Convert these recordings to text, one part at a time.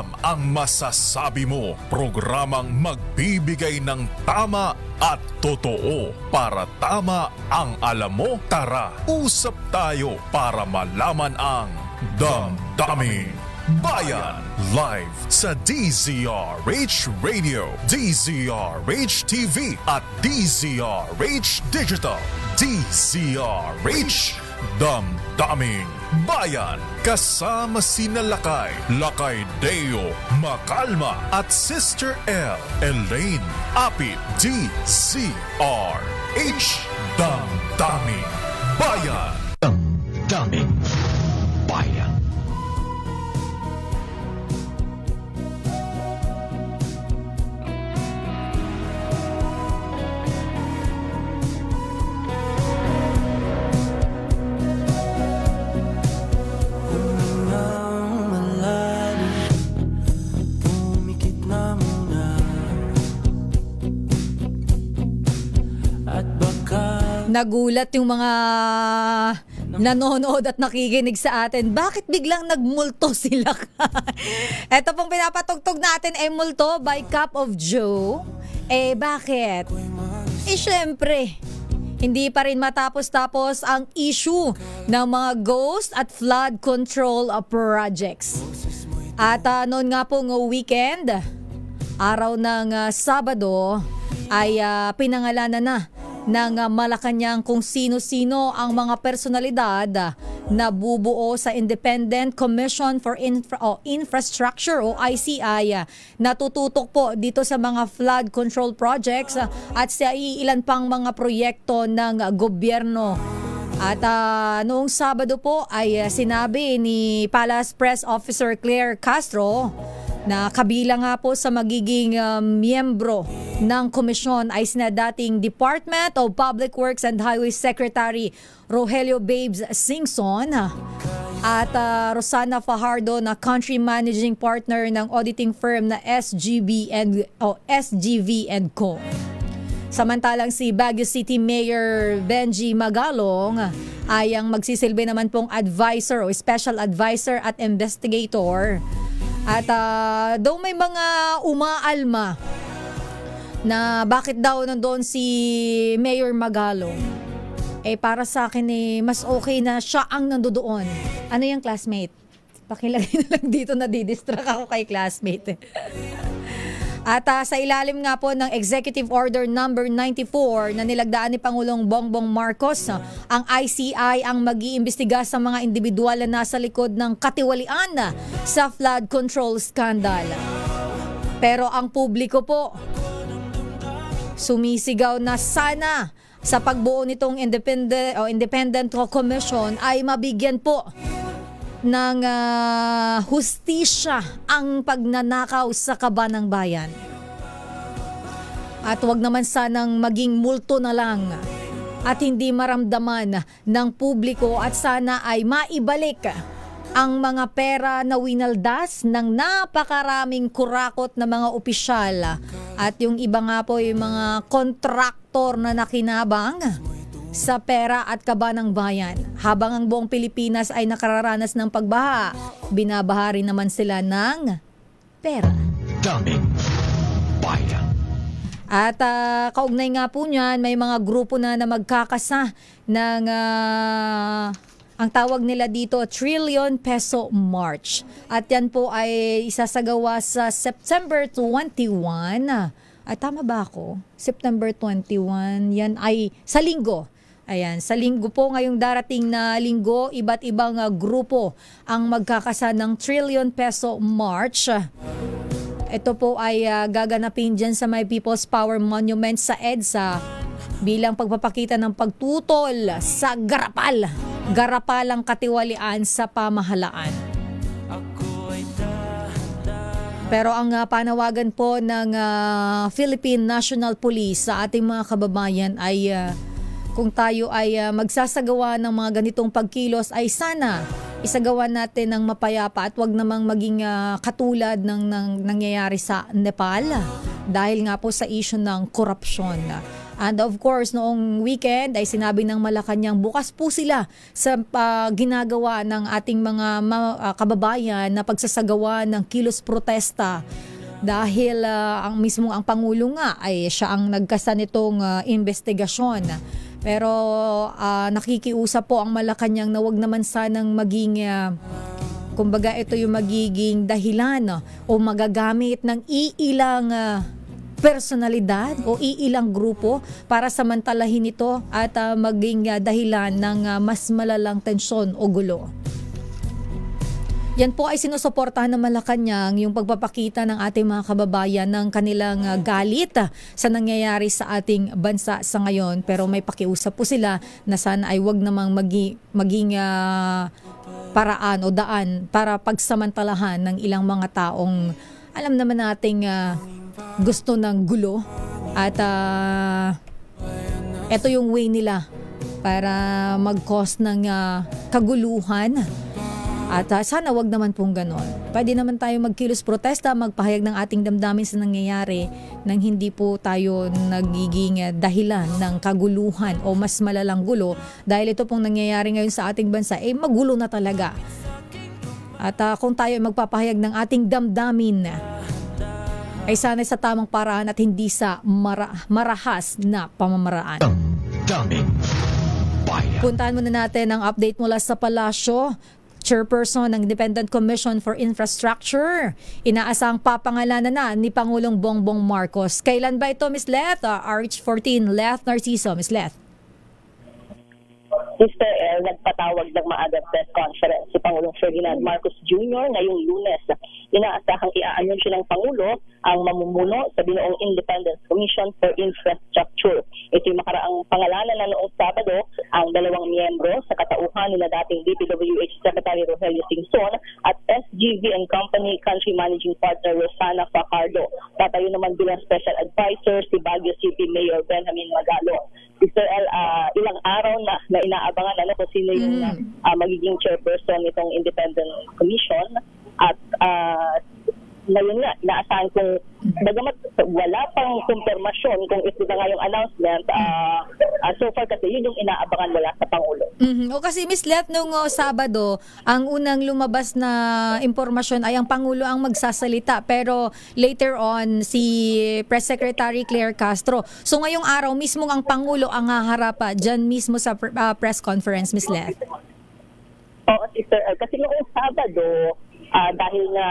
Alam ang masasabi mo. Programang magbibigay ng tama at totoo. Para tama ang alam mo, tara, usap tayo para malaman ang Damdaming Bayan. Live sa DZRH Radio, DZRH TV at DZRH Digital. DZRH Damdaming Bayan. Kasama sina Lakay Deo, Makalma at Sister L, Elaine, Apit, DZRH Damdaming Bayan. Damdaming Bayan. Nagulat yung mga nanonood at nakikinig sa atin. Bakit biglang nagmulto sila? Ito pong pinapatugtog natin ay Multo by Cup of Joe. Bakit? Syempre, hindi pa rin matapos-tapos ang issue ng mga ghost at flood control projects. At noon nga pong weekend, araw ng Sabado, ay pinangalanan na ng Malacanang kung sino-sino ang mga personalidad na bubuo sa Independent Commission for Infrastructure o ICI na tututok po dito sa mga flood control projects at sa ilan pang mga proyekto ng gobyerno. At noong Sabado po ay sinabi ni Palace Press Officer Claire Castro na kabilang nga po sa magiging miyembro ng komisyon ay sina dating Department of Public Works and Highways Secretary Rogelio Babes Singson at Rosana Fajardo na country managing partner ng auditing firm na SGV and Co. Samantalang si Baguio City Mayor Benji Magalong ay ang magsisilbi naman pong advisor o special advisor at investigator. At daw may mga umaalma na bakit daw nandoon si Mayor Magalong. Para sa akin mas okay na siya ang nandoon. Ano yung classmate? Pakilagay na lang dito, nadidistract ako kay classmate. At sa ilalim nga po ng Executive Order number 94 na nilagdaan ni Pangulong Bongbong Marcos, ang ICI ang mag-iimbestiga sa mga individual na nasa likod ng katiwalian sa flood control scandal. Pero ang publiko po sumisigaw na sana sa pagbuo nitong independent commission ay mabigyan po ng hustisya ang pagnanakaw sa kaban ng bayan. At wag naman sanang maging multo na lang at hindi maramdaman ng publiko at sana ay maibalik ang mga pera na winaldas ng napakaraming kurakot na mga opisyal at yung iba nga po yung mga kontraktor na nakinabang sa pera at kaba ng bayan. Habang ang buong Pilipinas ay nakararanas ng pagbaha, binabaha rin naman sila ng pera. Damdaming Bayan. At kaugnay nga po niyan, may mga grupo na magkakasa ng ang tawag nila dito, Trillion Peso March. At yan po ay isasagawa sa September 21. Ay, tama ba ako? September 21, yan ay sa linggo. Ayan, sa linggo po, ngayong darating na linggo, iba't ibang grupo ang magkakasa ng Trillion Peso March. Ito po ay gaganapin dyan sa may People's Power Monument sa EDSA bilang pagpapakita ng pagtutol sa garapalang katiwalian sa pamahalaan. Pero ang panawagan po ng Philippine National Police sa ating mga kababayan ay kung tayo ay magsasagawa ng mga ganitong pagkilos ay sana isagawa natin ng mapayapa at wag namang maging katulad ng nangyayari sa Nepal dahil nga po sa issue ng korupsyon. And of course, noong weekend ay sinabi ng Malacanang bukas po sila sa ginagawa ng ating mga kababayan na pagsasagawa ng kilos protesta dahil ang Pangulo nga ay siya ang nagkasa nitong investigasyon. Pero nakikiusap po ang Malacanang na wag naman sanang maging kumbaga ito yung magiging dahilan o magagamit ng iilang personalidad o iilang grupo para samantalahin ito at maging dahilan ng mas malalang tensyon o gulo. Yan po ay sinusuportahan ng Malacanang yung pagpapakita ng ating mga kababayan ng kanilang galit sa nangyayari sa ating bansa sa ngayon. Pero may pakiusap po sila na sana ay wag namang maging paraan o daan para pagsamantalahan ng ilang mga taong alam naman nating gusto ng gulo at ito yung way nila para mag-cause ng kaguluhan at sana wag naman pong ganon. Pwede naman tayo magkilos protesta, magpahayag ng ating damdamin sa nangyayari nang hindi po tayo nagiging dahilan ng kaguluhan o mas malalang gulo dahil ito pong nangyayari ngayon sa ating bansa magulo na talaga. At kung tayo magpapahayag ng ating damdamin ay sana sa tamang paraan at hindi sa marahas na pamamaraan. Damdamin Bayan. Puntahan muna natin ang update mula sa Palasyo. Chairperson ng Independent Commission for Infrastructure. Inaasang papangalanan na ni Pangulong Bongbong Marcos. Kailan ba ito, Ms. Leth? RH14, Leth Narciso. Ms. Leth. Mr. El, nagpatawag ng maagang press conference si Pangulong Ferdinand Marcos Jr. ngayong Lunes. Inaasahang i-aanunsyo ng Pangulo ang mamumuno sa binuong Independent Commission for Infrastructure. Ito yung makaraang pangalanan na noong Sabado ang dalawang miyembro sa katauhan nila dating DPWH Secretary Rogelio Singson at SGV and Company Country Managing Partner Rosana Fajardo. Tatayo naman bilang special advisor si Baguio City Mayor Benjamin Magalo. Mr. L, ilang araw na inaabangan kung sino yung magiging chairperson nitong Independent Commission at ngayon nga, inaasahan kung bagamat wala pang kumpirmasyon kung ito na nga yung announcement, so far kasi yun yung inaabangan mula sa Pangulo. O kasi Ms. Leth, nung Sabado, ang unang lumabas na impormasyon ay ang Pangulo ang magsasalita pero later on si Press Secretary Claire Castro. So ngayong araw mismo ang Pangulo ang haharap dyan mismo sa press conference, Ms. Leth. Oo, Sister, kasi noong Sabado, dahil na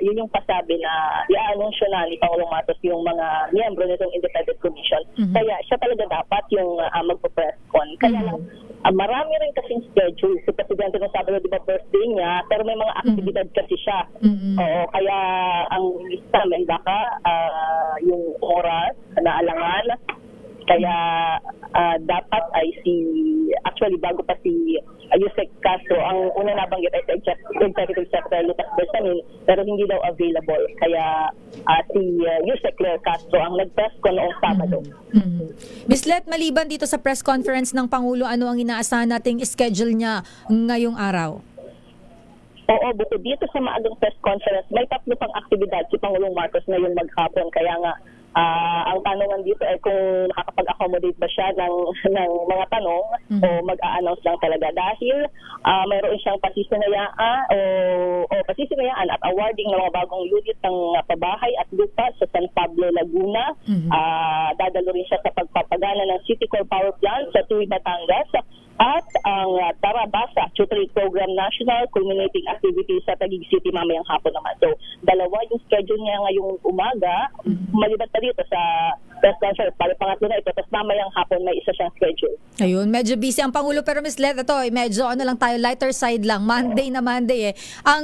yun yung pasabi na i-anunsyo na ni Pangulong Marcos yung mga miyembro nitong Independent Commission. Kaya siya talaga dapat yung magpo-press con. Kaya lang, marami rin kasing schedule. Si Presidente ng Sabado, di ba birthday niya, pero may mga aktibidad kasi siya. Oo, kaya ang lista, may baka yung oras na alangan. Kaya dapat ay actually bago pa si Yusek Castro, ang una nabanggit ay si Executive Secretary Lucas Bersamin, pero hindi daw available. Kaya si Yusek Claire Castro ang nag-press ko noong Sabado. Ms. Leth, maliban dito sa press conference ng Pangulo, ano ang inaasahan nating schedule niya ngayong araw? Oo, bukod dito sa maagang press conference, may 3 pang aktibidad si Pangulong Marcos ngayong maghapon. Kaya nga, ang tanungan dito ay kung nakakapag-accommodate ba siya ng mga tanong o mag-a-announce lang talaga. Dahil mayroon siyang pasisinayaan at awarding ng mga bagong unit ng pabahay at lupa sa San Pablo, Laguna. Dadalo rin siya sa pagpapagana ng City Core Power Plant sa Tuy, Batangas. At ang Tarabasa Tutoring Program National Culminating Activity sa Taguig City mamayang hapon naman. So, dalawa yung schedule niya ngayong umaga. Maliban pa dito sa press conference. Pangatlo na ito. Tapos mamayang hapon may isa siyang schedule. Ayun, medyo busy ang Pangulo. Pero Ms. Leth, ito, medyo lang tayo, lighter side lang. Monday Ang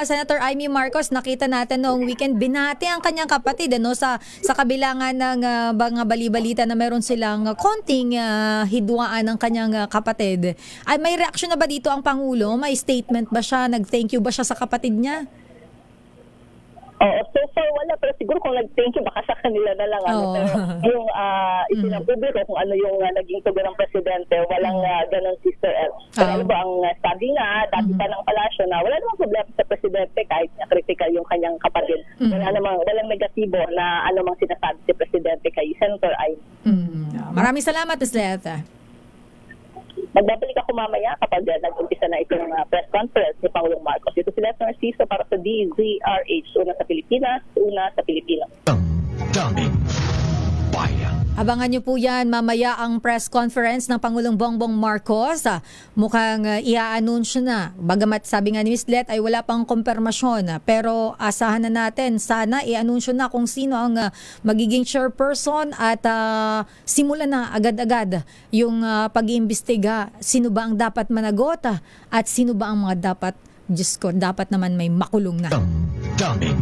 Senator Amy Marcos, nakita natin noong weekend, binati ang kanyang kapatid sa kabilangan ng mga bali-balita na meron silang konting hidwaan ng kanyang kapatid. Ay, may reaksyon na ba dito ang Pangulo? May statement ba siya? Nag-thank you ba siya sa kapatid niya? Oo, so far wala. Pero siguro kung nag-thank you, baka sa kanila na lang. Pero yung ipinapubliko kung ano yung naging tugon ng Presidente, walang ganun, Sister El. Pero ano ba ang sabi nga, dati pa ng palasyo na wala namang problema sa Presidente kahit critical yung kanyang kapatid. Walang negatibo na anumang sinasabi si Presidente kay Senator Amy. Maraming salamat, Ms. Leta. Magbabalik ako mamaya kapag nag-umpisa na itong press conference ni Pangulong Marcos. Ito si Lester Narciso para sa DZRH. Una sa Pilipinas, una sa Pilipino. Damdamin Bayan. Abangan niyo po yan mamaya ang press conference ng Pangulong Bongbong Marcos. Mukhang i-anunsyo na. Bagamat sabi nga ni Ms. Let ay wala pang kumpirmasyon. Pero asahan na natin, sana i-anunsyo na kung sino ang magiging chairperson at simulan na agad-agad yung pag-iimbestiga. Sino ba ang dapat managot at sino ba ang mga dapat, Diyos ko, dapat naman may makulong na. Damdamin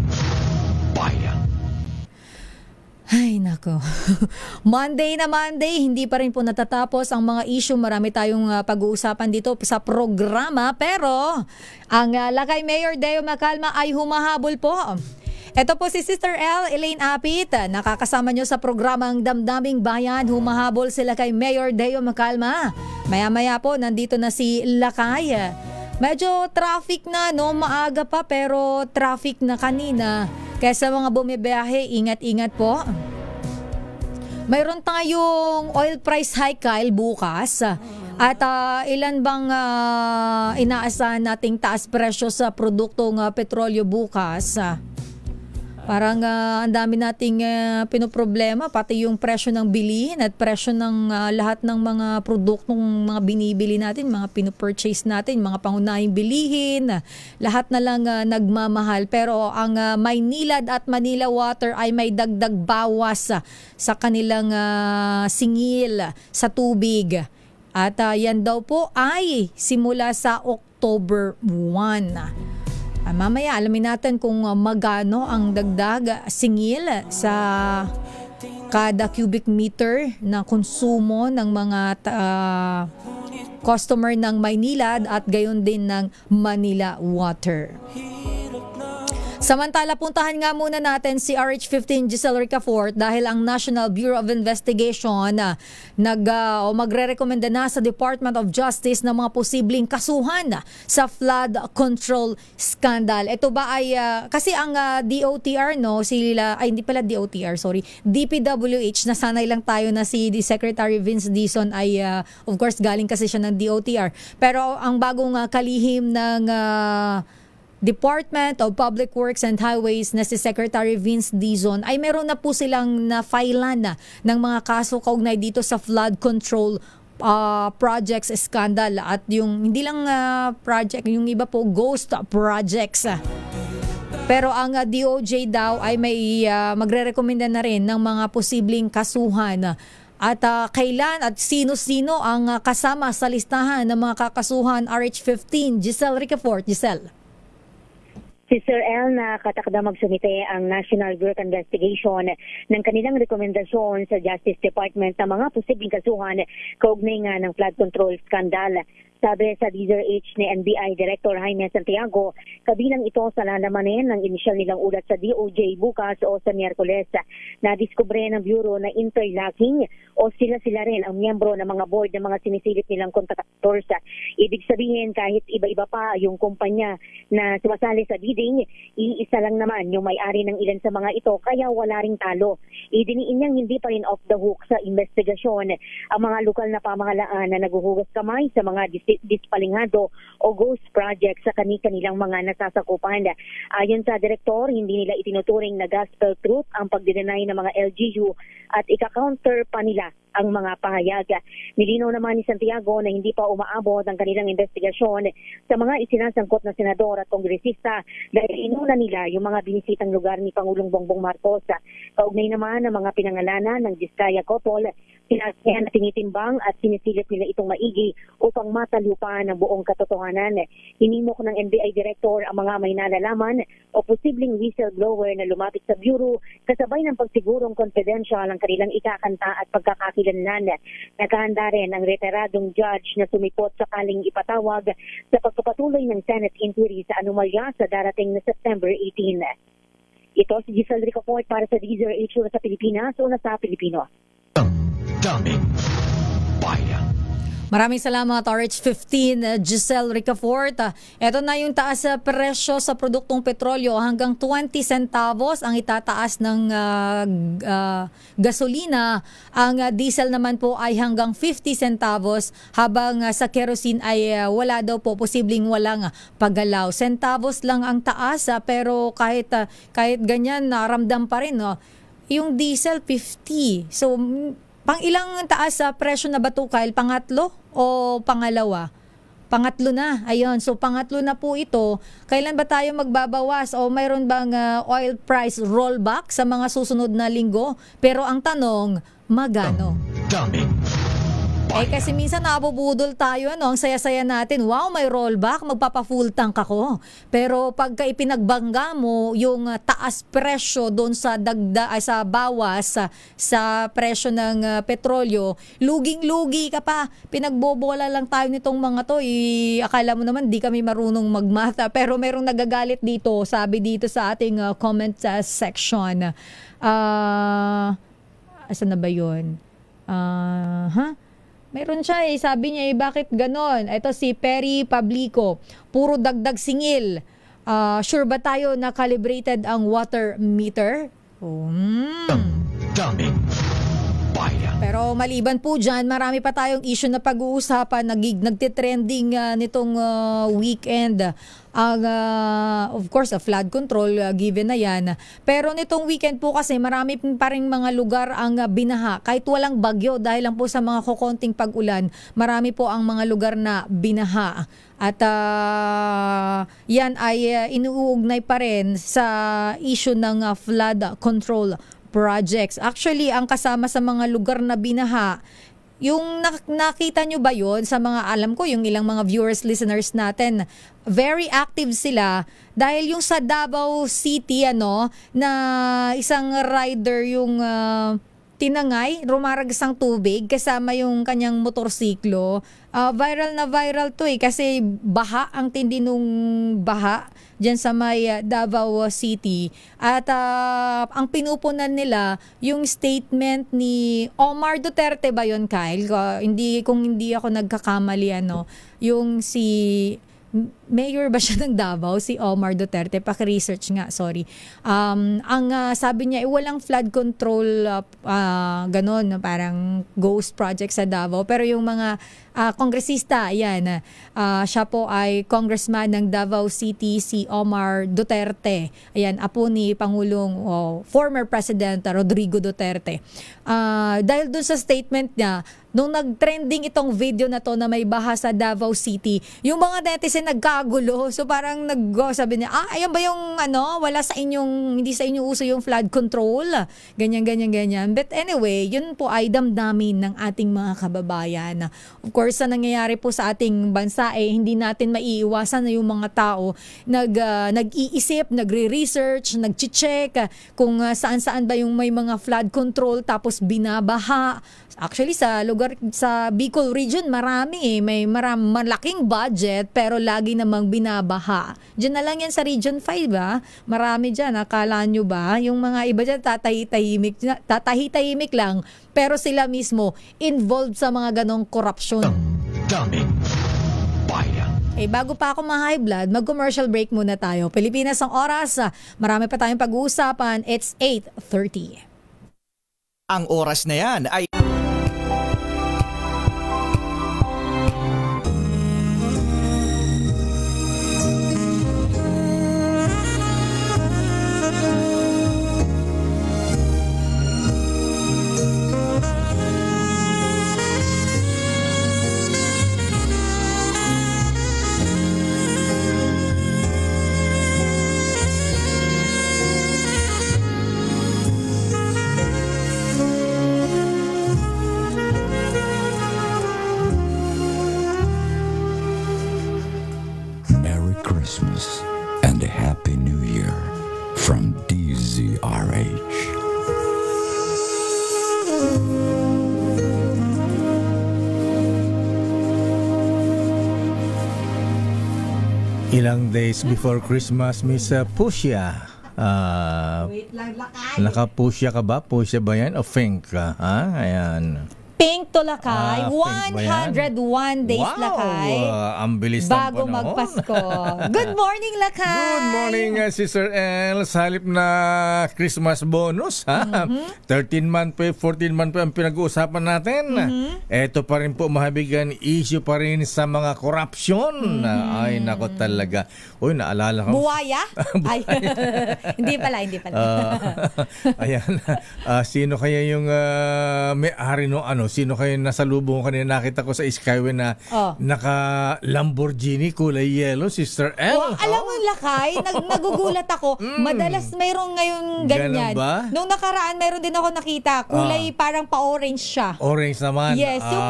Bayan. Ay, nako. Monday na Monday, hindi pa rin po natatapos ang mga issue. Marami tayong pag-uusapan dito sa programa. Pero, ang Lakay Mayor Deo Macalma ay humahabol po. Ito po si Sister L. Elaine Apit. Nakakasama nyo sa programang Damdaming Bayan. Humahabol sila kay Mayor Deo Macalma. Maya-maya po, nandito na si Lakay. Medyo traffic na, no? Maaga pa pero traffic na kanina. Kaya sa mga bumibiyahe, ingat-ingat po. Mayroon tayong oil price hike, Kyle, bukas. At ilan bang inaasahan nating taas presyo sa produktong petrolyo bukas? Parang ang dami nating pinoproblema, pati yung presyo ng bilihin at presyo ng lahat ng mga produktong mga binibili natin, mga pinopurchase natin, mga pangunahing bilihin, lahat na lang nagmamahal. Pero ang Maynilad at Manila Water ay may dagdag bawas sa kanilang singil sa tubig. At yan daw po ay simula sa October 1. Mamaya alamin natin kung magano ang dagdag singil sa kada cubic meter na konsumo ng mga customer ng Maynilad at gayon din ng Manila Water. Samantala, puntahan nga muna natin si RH15 Giselle Ricafort dahil ang National Bureau of Investigation magre-rekomenda na sa Department of Justice ng mga posibleng kasuhan sa flood control scandal. Ito ba ay kasi ang DOTR, no, sila ay hindi pala DOTR, sorry, DPWH, nasanay lang tayo na si Secretary Vince Dizon ay of course galing kasi siya ng DOTR. Pero ang bagong kalihim ng Department of Public Works and Highways na si Secretary Vince Dizon ay meron na po silang na-filean ng mga kaso kaugnay dito sa flood control projects scandal at yung hindi lang project, yung iba po ghost projects. Pero ang DOJ daw ay may magre-rekomenda na rin ng mga posibleng kasuhan. At kailan at sino-sino ang kasama sa listahan ng mga kakasuhan? RH15 Giselle Ricafort. Giselle. Sister L, nakatakda magsumite ang National Bureau of Investigation ng kanilang rekomendasyon sa Justice Department sa mga posibleng kasuhan kaugnay nga ng flood control scandal. Sabi sa DZRH ni NBI Director Jaime Santiago, kabilang ito sa lalamanin ng inisyal nilang ulat sa DOJ bukas o sa Miyerkules. Nadiskubre ng Bureau na interlocking o sila-sila rin ang miyembro ng mga board ng mga sinisilip nilang contractors. Ibig sabihin kahit iba-iba pa yung kumpanya na sumasali sa bidding, iisa lang naman yung may-ari ng ilan sa mga ito kaya wala ring talo. Idiniin niyang hindi pa rin off the hook sa investigasyon ang mga lokal na pamahalaan na naguhugas kamay sa mga dispalingado o ghost project sa kanilang mga nasasakupan. Ayon sa direktor, hindi nila itinuturing na gospel truth ang pagdinay ng mga LGU at ika-counter pa nila ang mga pahayag. Nilinaw naman ni Santiago na hindi pa umaabot ang kanilang investigasyon sa mga isinasangkot na senador at kongresista dahil inuna nila yung mga binisitang lugar ni Pangulong Bongbong Marcos. Kaugnay naman ng mga pinangalanan ng Diskaya Couple, sinasyan na tinitimbang at sinisilip nila itong maigi upang matalupan ang buong katotohanan. Hinimok ng NBI Director ang mga may nalalaman o posibleng whistleblower na lumapit sa Bureau kasabay ng pagsigurong confidential ang kanilang ikakanta at pagkakakilanlan. Nakahanda rin ang retiradong judge na sumipot sakaling ipatawag sa pagpapatuloy ng Senate inquiry sa anomalya sa darating na September 18. Ito si Giselle Ricafort para sa DZRH sa Pilipinas o na sa Pilipino. Damdamin Bayan. Maraming salamat, RH15, Giselle Ricafort. Ito na yung taas sa presyo sa produktong petrolyo. Hanggang 20 centavos ang itataas ng gasolina. Ang diesel naman po ay hanggang 50 centavos, habang sa kerosene ay wala daw po, posibleng walang paggalaw. Centavos lang ang taas, pero kahit ganyan, naramdam pa rin. Yung diesel, 50. So, pang ilang taas sa presyo na ba ito, Kyle? Pangatlo o pangalawa? Pangatlo na. Ayun. So, pangatlo na po ito. Kailan ba tayo magbabawas? O mayroon bang oil price rollback sa mga susunod na linggo? Pero ang tanong, magano? Daming Kasi minsan nabubudol tayo, ang saya-saya natin. Wow, may rollback, magpapa-full tank ako. Pero pagka ipinagbangga mo yung taas presyo doon sa sa bawas sa presyo ng petrolyo, luging-lugi ka pa. Pinagbobola lang tayo nitong mga to. Akala mo naman di kami marunong magmata. Pero merong nagagalit dito, sabi dito sa ating comment section. Asan na ba yun? Meron siya sabi niya bakit ganon? Ito si Perry Pablico, puro dagdag singil. Sure ba tayo na calibrated ang water meter? Daming bayan. Pero maliban po dyan, marami pa tayong issue na pag-uusapan. Nagtitrending nitong weekend. Of course, flood control, given na yan. Pero nitong weekend po kasi marami pa rin mga lugar ang binaha. Kahit walang bagyo, dahil lang po sa mga kukonting pag-ulan, marami po ang mga lugar na binaha. At yan ay inuugnay pa rin sa issue ng flood control projects. Actually, ang kasama sa mga lugar na binaha, yung nakita nyo ba yon sa mga, alam ko, yung ilang mga viewers, listeners natin, very active sila dahil yung sa Davao City, na isang rider yung tinangay, rumaragas ang tubig kasama yung kanyang motorsiklo. Viral na viral to kasi baha, ang tindi nung baha dyan sa may Davao City. At ang pinupunan nila yung statement ni Omar Duterte ba yun, Kyle? Kung hindi ako nagkakamali, yung si mayor ba siya ng Davao, si Omar Duterte? Paki-research nga, sorry. Ang sabi niya, walang flood control, ganon, parang ghost project sa Davao. Pero yung mga kongresista, ayan, siya po ay congressman ng Davao City, si Omar Duterte. Ayan, apo ni Pangulong, former President Rodrigo Duterte. Dahil dun sa statement niya, nung nag-trending itong video na to na may baha sa Davao City, yung mga netizen nagkagulo. So parang sabi niya, ayan ba yung wala sa inyong, hindi sa inyo uso yung flood control? Ganyan. But anyway, yun po ay damdamin ng ating mga kababayan. Of course, sa nangyayari po sa ating bansa, hindi natin maiiwasan na yung mga tao nag-iisip, nagre-research, nag-check kung saan-saan ba yung may mga flood control tapos binabaha. Actually, sa lugar, sa Bicol region, marami may malaking budget pero lagi namang binabaha. Diyan na lang yan sa Region 5, marami dyan. Akala nyo ba? Yung mga iba dyan, tatahitahimik lang, pero sila mismo involved sa mga ganong korupsyon. Daming bayan. Bago pa ako ma-high blood, mag-commercial break muna tayo. Pilipinas ang oras. Marami pa tayong pag-uusapan. It's 8:30. Ang oras na yan ay Christmas and a Happy New Year from DZRH. Ilang days before Christmas, Miss Pusya. Wait lang, lakay. Naka-Pusya ka ba? Pusya ba yan? O Fink ka? Ayan. Pink to Lakay, Pink ba yan? 101 days Wow! Lakay. Ang bilis ng Bago panahon. magpasko. Good morning, Lakay! Good morning, Sister El. Sa halip na Christmas bonus, ha? 13-month pay, 14-month pay ang pinag-uusapan natin. Ito pa rin po, mahabigan, issue pa rin sa mga corruption. Ay, nako talaga. Uy, naalala ko. Buwaya? Ay, hindi pala. Ayan. Sino kaya yung may-ari no ano? Sino kaya nasalubong ko kanina? Nakita ko sa Skyway na naka Lamborghini kulay yellow, Sister L. Alam mo, Lakay, nagugulat ako. Madalas mayroong ngayon ganyan. Ganun ba? Nung nakaraan, mayroon din ako nakita. Kulay parang pa-orange siya. Orange naman. Yes, yung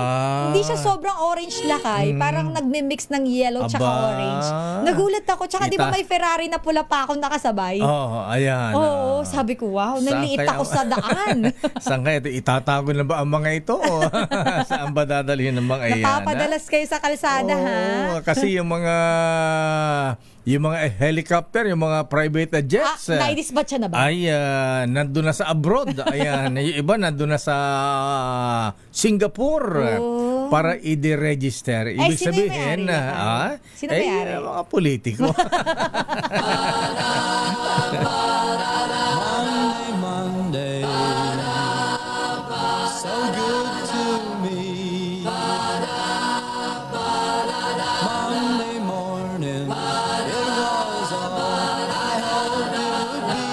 hindi siya sobrang orange, Lakay. Parang nagmi-mix ng yellow tsaka orange. Nagulat ako. Tsaka di ba may Ferrari na pula pa akong nakasabay? Ayan. Oo, sabi ko, wow, naliit ako sa daan. Saan kaya ito? Itatago na ba ang mga ito? Saan ba dadalhin ng mga iyan? Napapadalas kayo sa kalsada, ha? Kasi yung mga helicopter, yung mga private jets. Na-dispatch na ba? Ay, nandun na sa abroad. Ayan, yung iba nandun na sa Singapore para i-deregister. Ibig sino sabihin, sino may-ari? Mga politiko. Monday, so good to me. Monday morning, it was all I hoped it would be.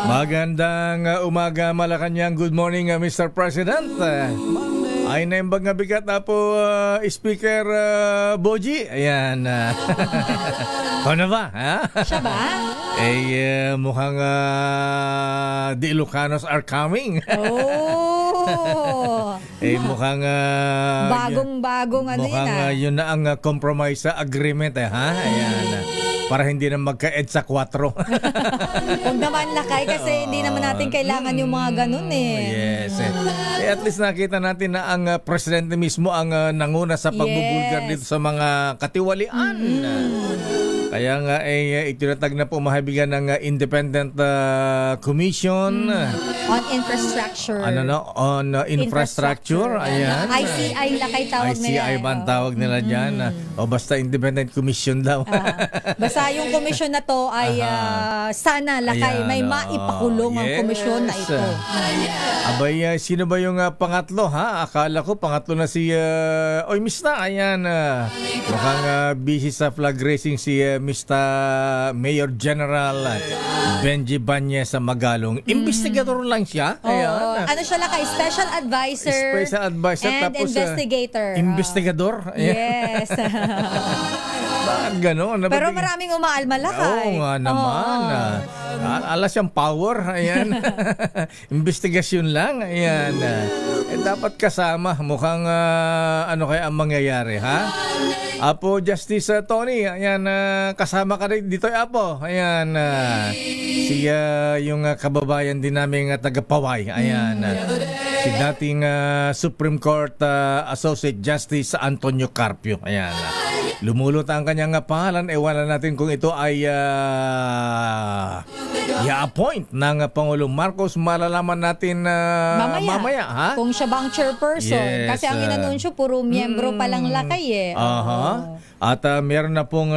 Magandang umaga, Malacanang. Good morning, Mr. President. Ay naimbag nga bigat na po, Speaker Boji. Ayan. Ano ba? Ha? Siya ba? Mukhang the Ilocanos are coming. Mukhang bagong ano mukhang yun na ang compromise agreement, ha? Ayan. Para hindi na magka-EDSA 4. Huwag naman, Lakay, kasi hindi naman natin kailangan yung mga ganun Yes. At least nakita natin na ang presidente mismo ang nanguna sa pagbubulgar dito sa mga katiwalian. Kaya nga itinatag na po mahabigan ng Independent Commission on infrastructure. On infrastructure. Ayan. ICI, Lakay, tawag nila. ICI ba ang tawag nila dyan? O basta Independent Commission daw. Basta yung komisyon na to ay sana, Lakay, may maipakulong ang komisyon na ito. Abay, sino ba yung pangatlo, ha? Akala ko pangatlo na si Miss na. Ayan. Mukhang busy sa flag racing si Mr. Mayor General Benji Banyes sa Magalong. Investigador lang siya. Ayan. Ano siya, Lakay? Special advisor. Special advisor. And tapos, investigator. Investigador. Yes. Bakit gano'n? Pero maraming umaalma, Lakay. Oo nga naman. Alas yung power. Ayan. Investigasyon lang. Ayan. Dapat kasama. Mukhang ano kaya ang mangyayari, ha? Apo Justice Tony, ayan, kasama ka rin dito, Apo. Ayan, yung kababayan din namin taga-Paway. Ayan, si dating Supreme Court Associate Justice Antonio Carpio. Ayan, lumulot ang kanyang pangalan. Wala natin kung ito ay i-appoint ng Pangulong Marcos. Malalaman natin mamaya, ha? Kung siya bang chairperson. Yes, kasi ang inanunsyo, puro miyembro palang, Lakay, At meron na pong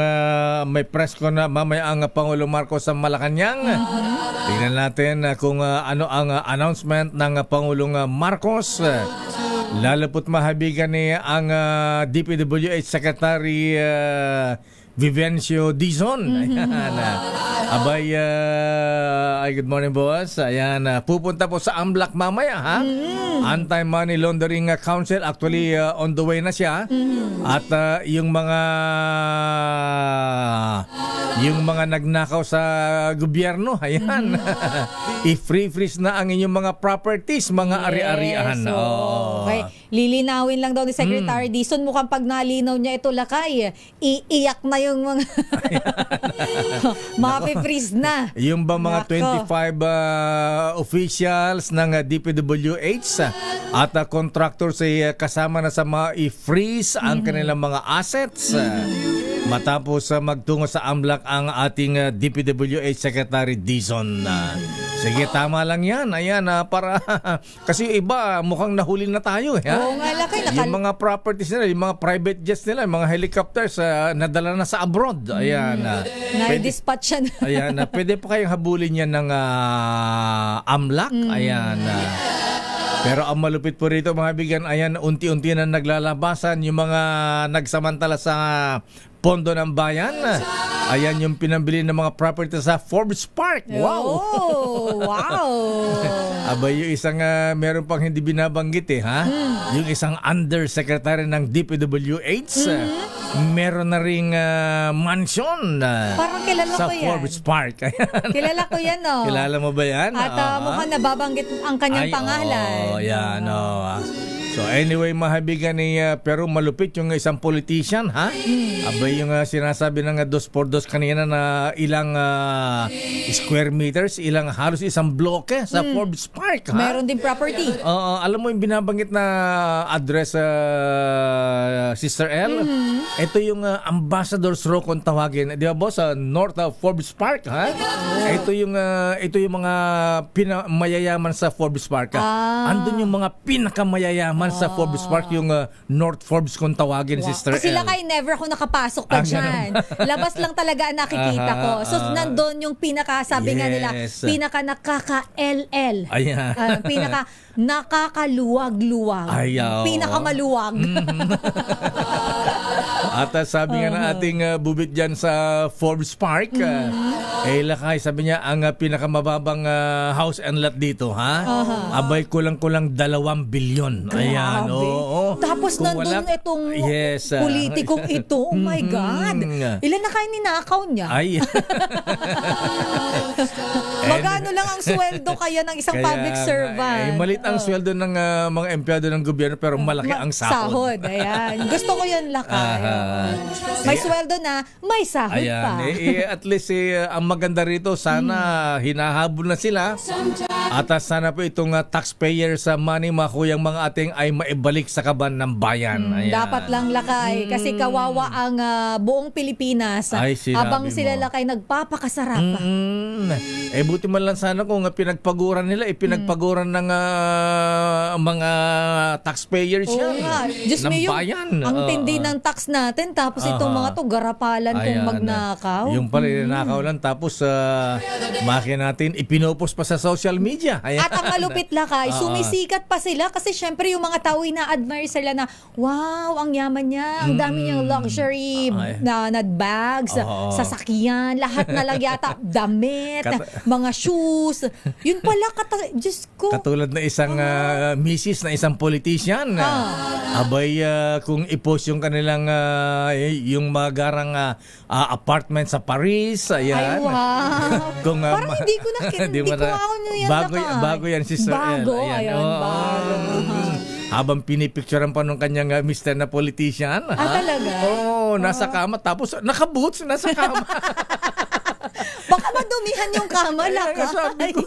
may press ko na mamaya ang Pangulong Marcos sa Malacanang. Tingnan natin kung ano ang announcement ng Pangulong Marcos. Lalapot mahabigan niya ang DPWH Secretary Vivencio Dizon. Ayan. Abay, good morning, boss. Ayan, pupunta po sa AMLAC mamaya, ha? Anti-Money Laundering Council. Actually, on the way na siya. At yung mga nagnakaw sa gobyerno, ayan. I-free-freeze na ang inyong mga properties, mga ari-arian. Okay. Lilinawin lang daw ni Secretary Dizon. Mukhang pag nalinaw niya ito, Lakay, iiyak na yung mga mapi-freeze na. Yung ba mga 25 officials ng DPWH at contractors ay kasama na sa mga i-freeze ang kanilang mga assets. Matapos magtungo sa AMLAC ang ating DPWH Secretary Dizon. Sige, tama lang yan. Ayan, para kasi iba mukhang nahuli na tayo. Oo nga, Lakay. Yung mga properties nila, yung mga private jets nila, yung mga helicopters, nadala na sa abroad. Ayan. Na-dispatch yan. Ayan, pwede pa kayong habulin yan ng AMLAC. Ayan. Pero ang malupit po rito mga bigan, ayan, unti-unti na naglalabasan yung mga nagsamantala sa pondo ng bayan. Ayan yung pinambili ng mga property sa Forbes Park. Wow! Oh, wow! Abay, yung isang meron pang hindi binabanggit ha? Yung isang undersecretary ng DPWH. Meron na ring mansion parang kilala sa ko yan. Forbes Park. Kilala ko yan, no? Kilala mo ba yan? At mukhang nababanggit ang kanyang pangalan. Yan, So anyway, mahabigan pero malupit yung isang politician, ha? Abay yung sinasabi ng 2x2 kanina na ilang square meters, halos isang bloke sa Forbes Park, ha? Meron din property. Alam mo yung binabanggit na address, Sister L? Ito yung Ambassador's Row kung tawagin, di ba boss, sa north of Forbes Park, ha? Ito yung mga mayayaman sa Forbes Park, ha? Andun yung mga pinakamayayaman sa Forbes Park, yung North Forbes kung tawagin, Sister Kasi L. Lakay, never ako nakapasok pa dyan. Labas lang talaga ang nakikita ko. So, nandun yung sabi nga nila, pinaka nakaka-LL. Ayan. Pinaka nakakaluwag-luwag. Pinakamaluwag. At sabi nga ng ating bubit dyan sa Forbes Park, Lakay, sabi niya, ang pinakamababang house and lot dito, ha? Abay, kulang-kulang 2 bilyon. Ayan, oo. Tapos Kung nandun wala- itong Yes, politikong ito. Oh my God. Ilan na kayo ninakaw niya? Ay. Magkano lang ang sweldo kaya ng isang public servant? Malit ang sweldo ng mga empleyado ng gobyerno pero malaki ang sahod. Ayan. Gusto ko yan, Lakay. May sweldo na, may sahod pa. At least ang maganda rito, sana hinahabol na sila. At sana po itong taxpayer sa money, mga kuyang mga ating ay maibalik sa kaban ng bayan. Ayan. Dapat lang, Lakay. Kasi kawawa ang buong Pilipinas. Ay, sinabi habang sila, mo. Lakay, nagpapakasarap. Buti man lang sana kung pinagpaguran nila, pinagpaguran ng mga taxpayers yan. Diyos ng me, bayan. ang tindi ng tax natin. Tapos itong mga to, garapalan kung magnakaw. Yung pala, nakaw lang. Tapos, makin natin, ipinopos pa sa social media. Ayan. At ang malupit, Lakay, sumisikat pa sila kasi syempre yung mga tao na-admire sila na, wow, ang yaman niya, ang dami niyang luxury na bags, sasakyan, lahat na lang yata, damit, mga shoes. Yun pala, Diyos ko. Katulad na isang misis na isang politician. Abay, kung i-post yung kanilang yung mga garang apartment sa Paris, ayan. Ay, wow. Kung, parang hindi ko ako yan, bago yan, Sister L. Bago, ayan, bago. Habang pinipicturean pa nung kanyang mister na politician. Talaga? Oo, nasa kama. Tapos, naka-boots, nasa kama. Baka madumihan yung kama, Lakay. Sabi ko,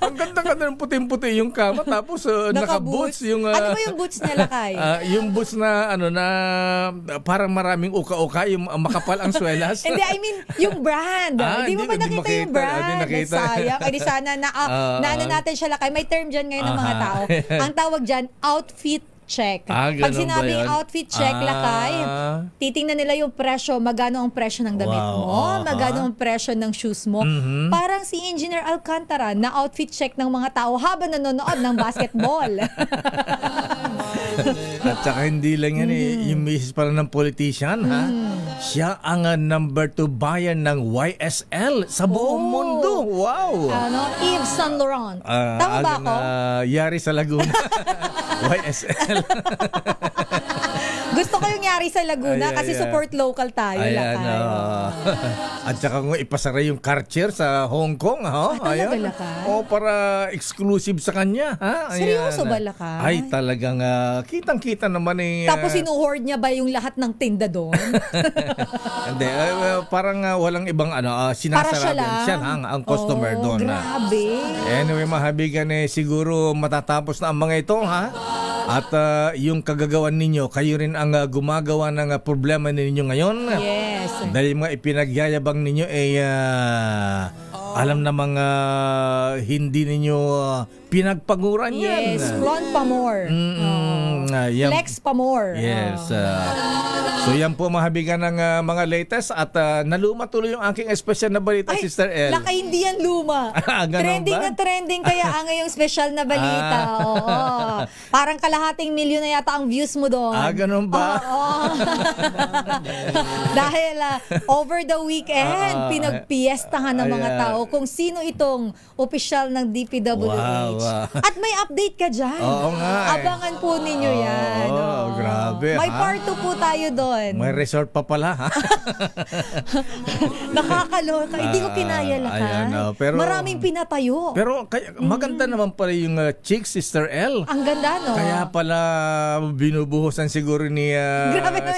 ang ganda-ganda ng puting-puti yung kama. Tapos, naka-boots. Ano ba yung boots niya, Lakay? Yung boots na, na parang maraming uka-uka, yung makapal ang swelas. Hindi, I mean, yung brand. Hindi mo ba nakita yung brand? Hindi nakita. Sayang. Di sana naano natin siya, Lakay. May term dyan ngayon ng mga tao. Ang tawag dyan, outfit check. Pag sinabing outfit check, Lakay, titingnan nila yung presyo, magkano ang presyo ng damit mo, magkano ang presyo ng shoes mo. Parang si Engineer Alcantara na outfit check ng mga tao habang nanonood ng basketball. At saka hindi lang yan yung misis pala ng politician, ha? Siya ang number 2 buyer ng YSL sa buong mundo. Wow! Yves Saint Laurent. Tama ba ako? Yari sa Laguna. YSL. Gusto ko yung yari sa Laguna kasi support local tayo, Lakay. At saka kung ipasara yung Karcher sa Hong Kong, ha? Talaga, Lakay? Para exclusive sa kanya, ha? Seryoso ba, Lakay? Ay, talagang kitang-kita naman Tapos sinuhoard niya ba yung lahat ng tinda doon? Hindi, parang walang ibang sinasarado. Siya lang ang customer doon. Grabe. Anyway, mahabigan siguro matatapos na ang mga ito, ha? At yung kagagawan ninyo, kayo rin ang gumagawa ng problema ninyo ngayon. Yes. Dahil mga ipinagyayabang ninyo Alam namang hindi ninyo pinagpaguran yan. Yes, flaunt pa more. Flex pa more. Yes. So yan po mahabigan ng mga latest at naluma tuloy yung aking special na balita, Sister El. Laka hindi yan luma. Trending ba? na trending kaya ang ngayong special na balita. Oo. Parang kalahating milyon na yata ang views mo doon. Ganun ba? Dahil over the weekend, pinagpiestahan ng mga tao kung sino itong opisyal ng DPWH. Wow. At may update ka dyan. Oo nga. Abangan po ninyo yan. Grabe. May part 2 po tayo doon. May resort pa pala, ha? Nakakaloka. Hindi ko kinaya lahat. Pero, maraming pinatayo. Pero maganda naman pala yung chick, Sister L. Ang ganda, no? Kaya pala binubuhusan siguro ni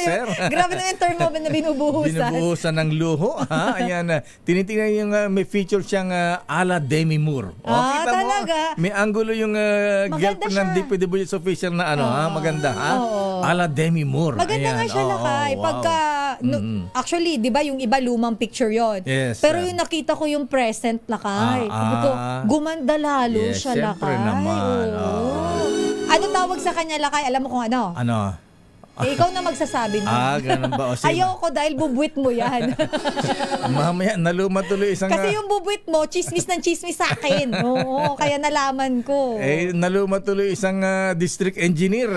Sir. Grabe na yung term mo na binubuhusan. Binubuhusan ng luho. Ha? Ayan, tinitingnan yung may feature siyang ala Demi Moore. Kita talaga? Mo, may angulo yung girlfriend ng DPWH official na maganda. Ha? Ala Demi Moore. Maganda nga siya lakay. Pagka, actually, di ba yung iba lumang picture yon. Yes. Pero yung nakita ko yung present lakay. Sabi ko, gumanda lalo siya lakay. Siyempre naman. Ano tawag sa kanya lakay? Alam mo kung ano? Ano? Ikaw na magsasabi mo. Ganun ba? Ayoko dahil bubuit mo yan. Mamaya, naluma tuloy isang... Kasi yung bubuit mo, chismis ng chismis sa akin. Oo, kaya nalaman ko. Naluma tuloy isang district engineer.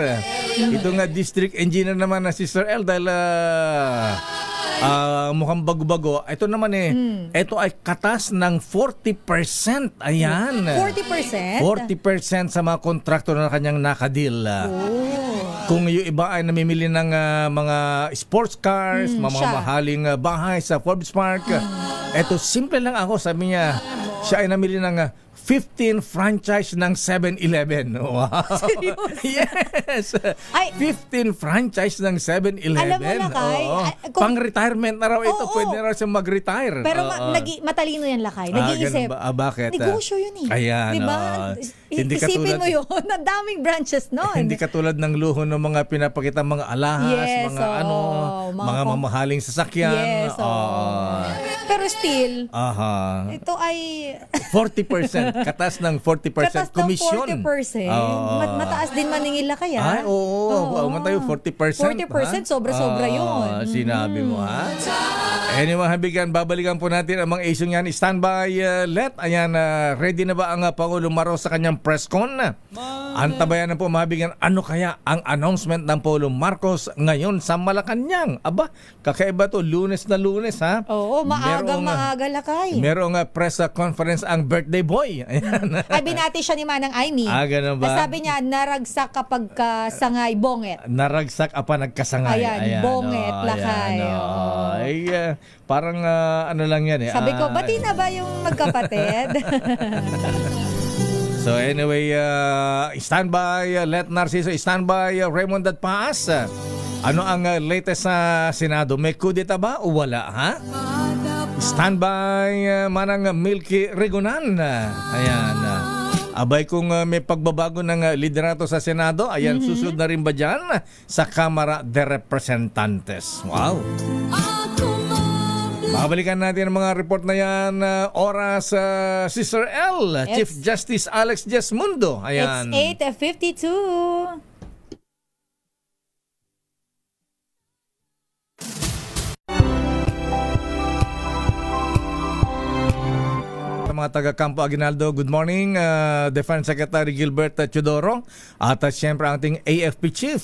Ito nga district engineer naman na Sister L dahil mukhang bago-bago. Ito naman ito ay katas ng 40%. Ayan. 40%? 40% sa mga kontraktor na kanyang nakadil. Kung yung iba ay namimili ng mga sports cars, mamahaling bahay sa Forbes Park, eto simple lang ako, sabi niya, siya ay namili ng 15 franchise ng 7-Eleven. Wow. Seryoso? Yes. 15 franchise ng 7-Eleven. Alam mo na, Kay, pang-retirement na raw ito. Pwede na raw siya mag-retire. Pero matalino yan, Lakay. Nag-iisip. Bakit? Negosyo yun eh. Ayan. Diba? Isipin mo yun. Ang daming branches nun. Hindi katulad ng luho ng mga pinapakita mga alahas, yes, mga mamahaling sasakyan. Yes, pero still, ito ay 40%. Katas ng 40% komisyon. 40%. Mataas din maningila kaya. Matayo 40%. 40%, sobra-sobra yun. Sinabi mo, ha? Anyway, habigan, babalikan po natin ang mga isyong yan. Standby, Let. Ayan, ready na ba ang Pangulong Marcos sa kanyang press con? Antabayan na po, mabigan, ano kaya ang announcement ng Pangulong Marcos ngayon sa Malacanang? Aba, kakaiba to, Lunes na Lunes, ha? Oo, maaga lakay. Merong press conference ang birthday boy. Ayan. Ay, binati siya ni Manang Aimee. Ganun ba? Sabi niya, naragsak kapag sangay bonget. Naragsak apa nagkasangay. Ayan, bonget, lakay. Parang ano lang yan eh. Sabi ko, bati na ba yung magkapatid? So anyway, standby, Let Narciso, standby, Raymond at Paas. Ano ang latest sa Senado? May kudeta ba o wala, ha? Standby, Manang Milky Regunan. Ayan. Abay kung may pagbabago ng liderato sa Senado, ayan, susunod na rin ba dyan sa Kamara de Representantes? Wow! Babalikan natin ang mga report na yan. Oras, Sister L, Chief Justice Alex Jesmundo. Ayan. It's 8:52. Mga taga Campo Aguinaldo, good morning. Defense Secretary Gilbert Teodoro at siyempre ang ating AFP Chief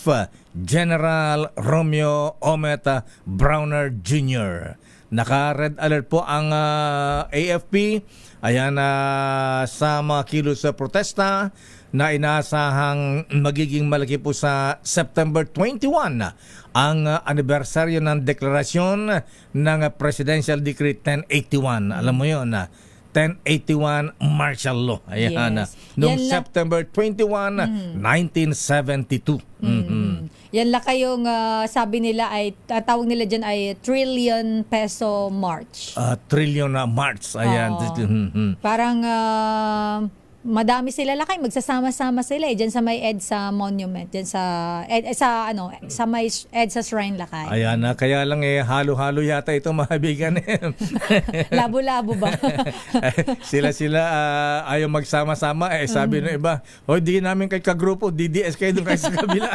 General Romeo Omet Browner Jr. Naka-red alert po ang AFP. Ayan, sa mga kilos sa protesta na inaasahang magiging malaki po sa September 21 ang anibersaryo ng deklarasyon ng Presidential Decree 1081. Alam mo yun, 1081 Martial Law. Ayan, yes. noong September 21, 1972. Yan lang kayong sabi nila ay, tawag nila dyan ay trillion peso march. Trillion na march. Ayan. Parang madami sila lakay, magsasama-sama sila diyan sa may EDSA Monument, diyan sa may EDSA Shrine lakay. Ayan na, kaya lang halo-halo yata ito mabigan. Labo-labo ba? sila ayaw magsama-sama sabi ng iba, di namin kay kagrupo, DDS kayo doon kayo sa kabila.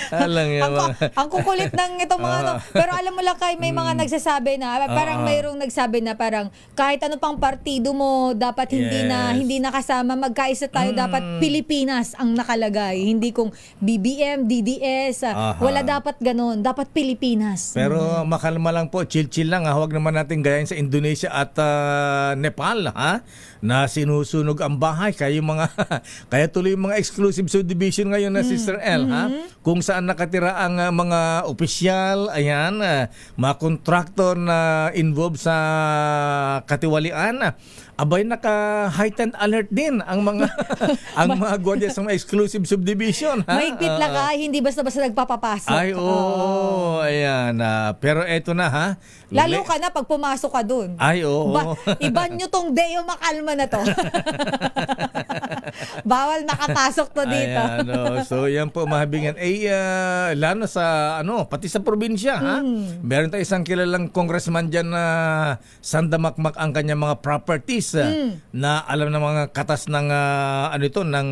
Alang yan, ang kukulit ng itong mga pero alam mo lakay, may mga nagsasabi na parang mayroong nagsabi na parang kahit ano pang partido mo dapat hindi nakasama, magkaisa tayo, dapat Pilipinas ang nakalagay, hindi kung BBM, DDS, wala dapat ganun, dapat Pilipinas. Pero makalma lang po, chill lang, huwag naman natin gayahin sa Indonesia at Nepal na sinusunog ang bahay, kaya tuloy yung mga exclusive subdivision ngayon na Sister L, kung saan nakatira ang mga opisyal, ayan, mga kontraktor na involved sa katiwalian, abay naka-heightened alert din ang mga mga gwardiya sa mga exclusive subdivision. Mahigpit lang hindi basta-basta nagpapapasok. Ay, oo, ayan. Pero eto na Lalo ka na pag pumasok ka dun. Ay, oo. Iban nyo tong Deo Makalma na to. Bawal makapasok to dito. Ayan, so yan po mahabingan. Lalo sa, pati sa probinsya, meron tayo isang kilalang congressman dyan na sandamakmak ang kanyang mga properties na alam ng mga katas ng ng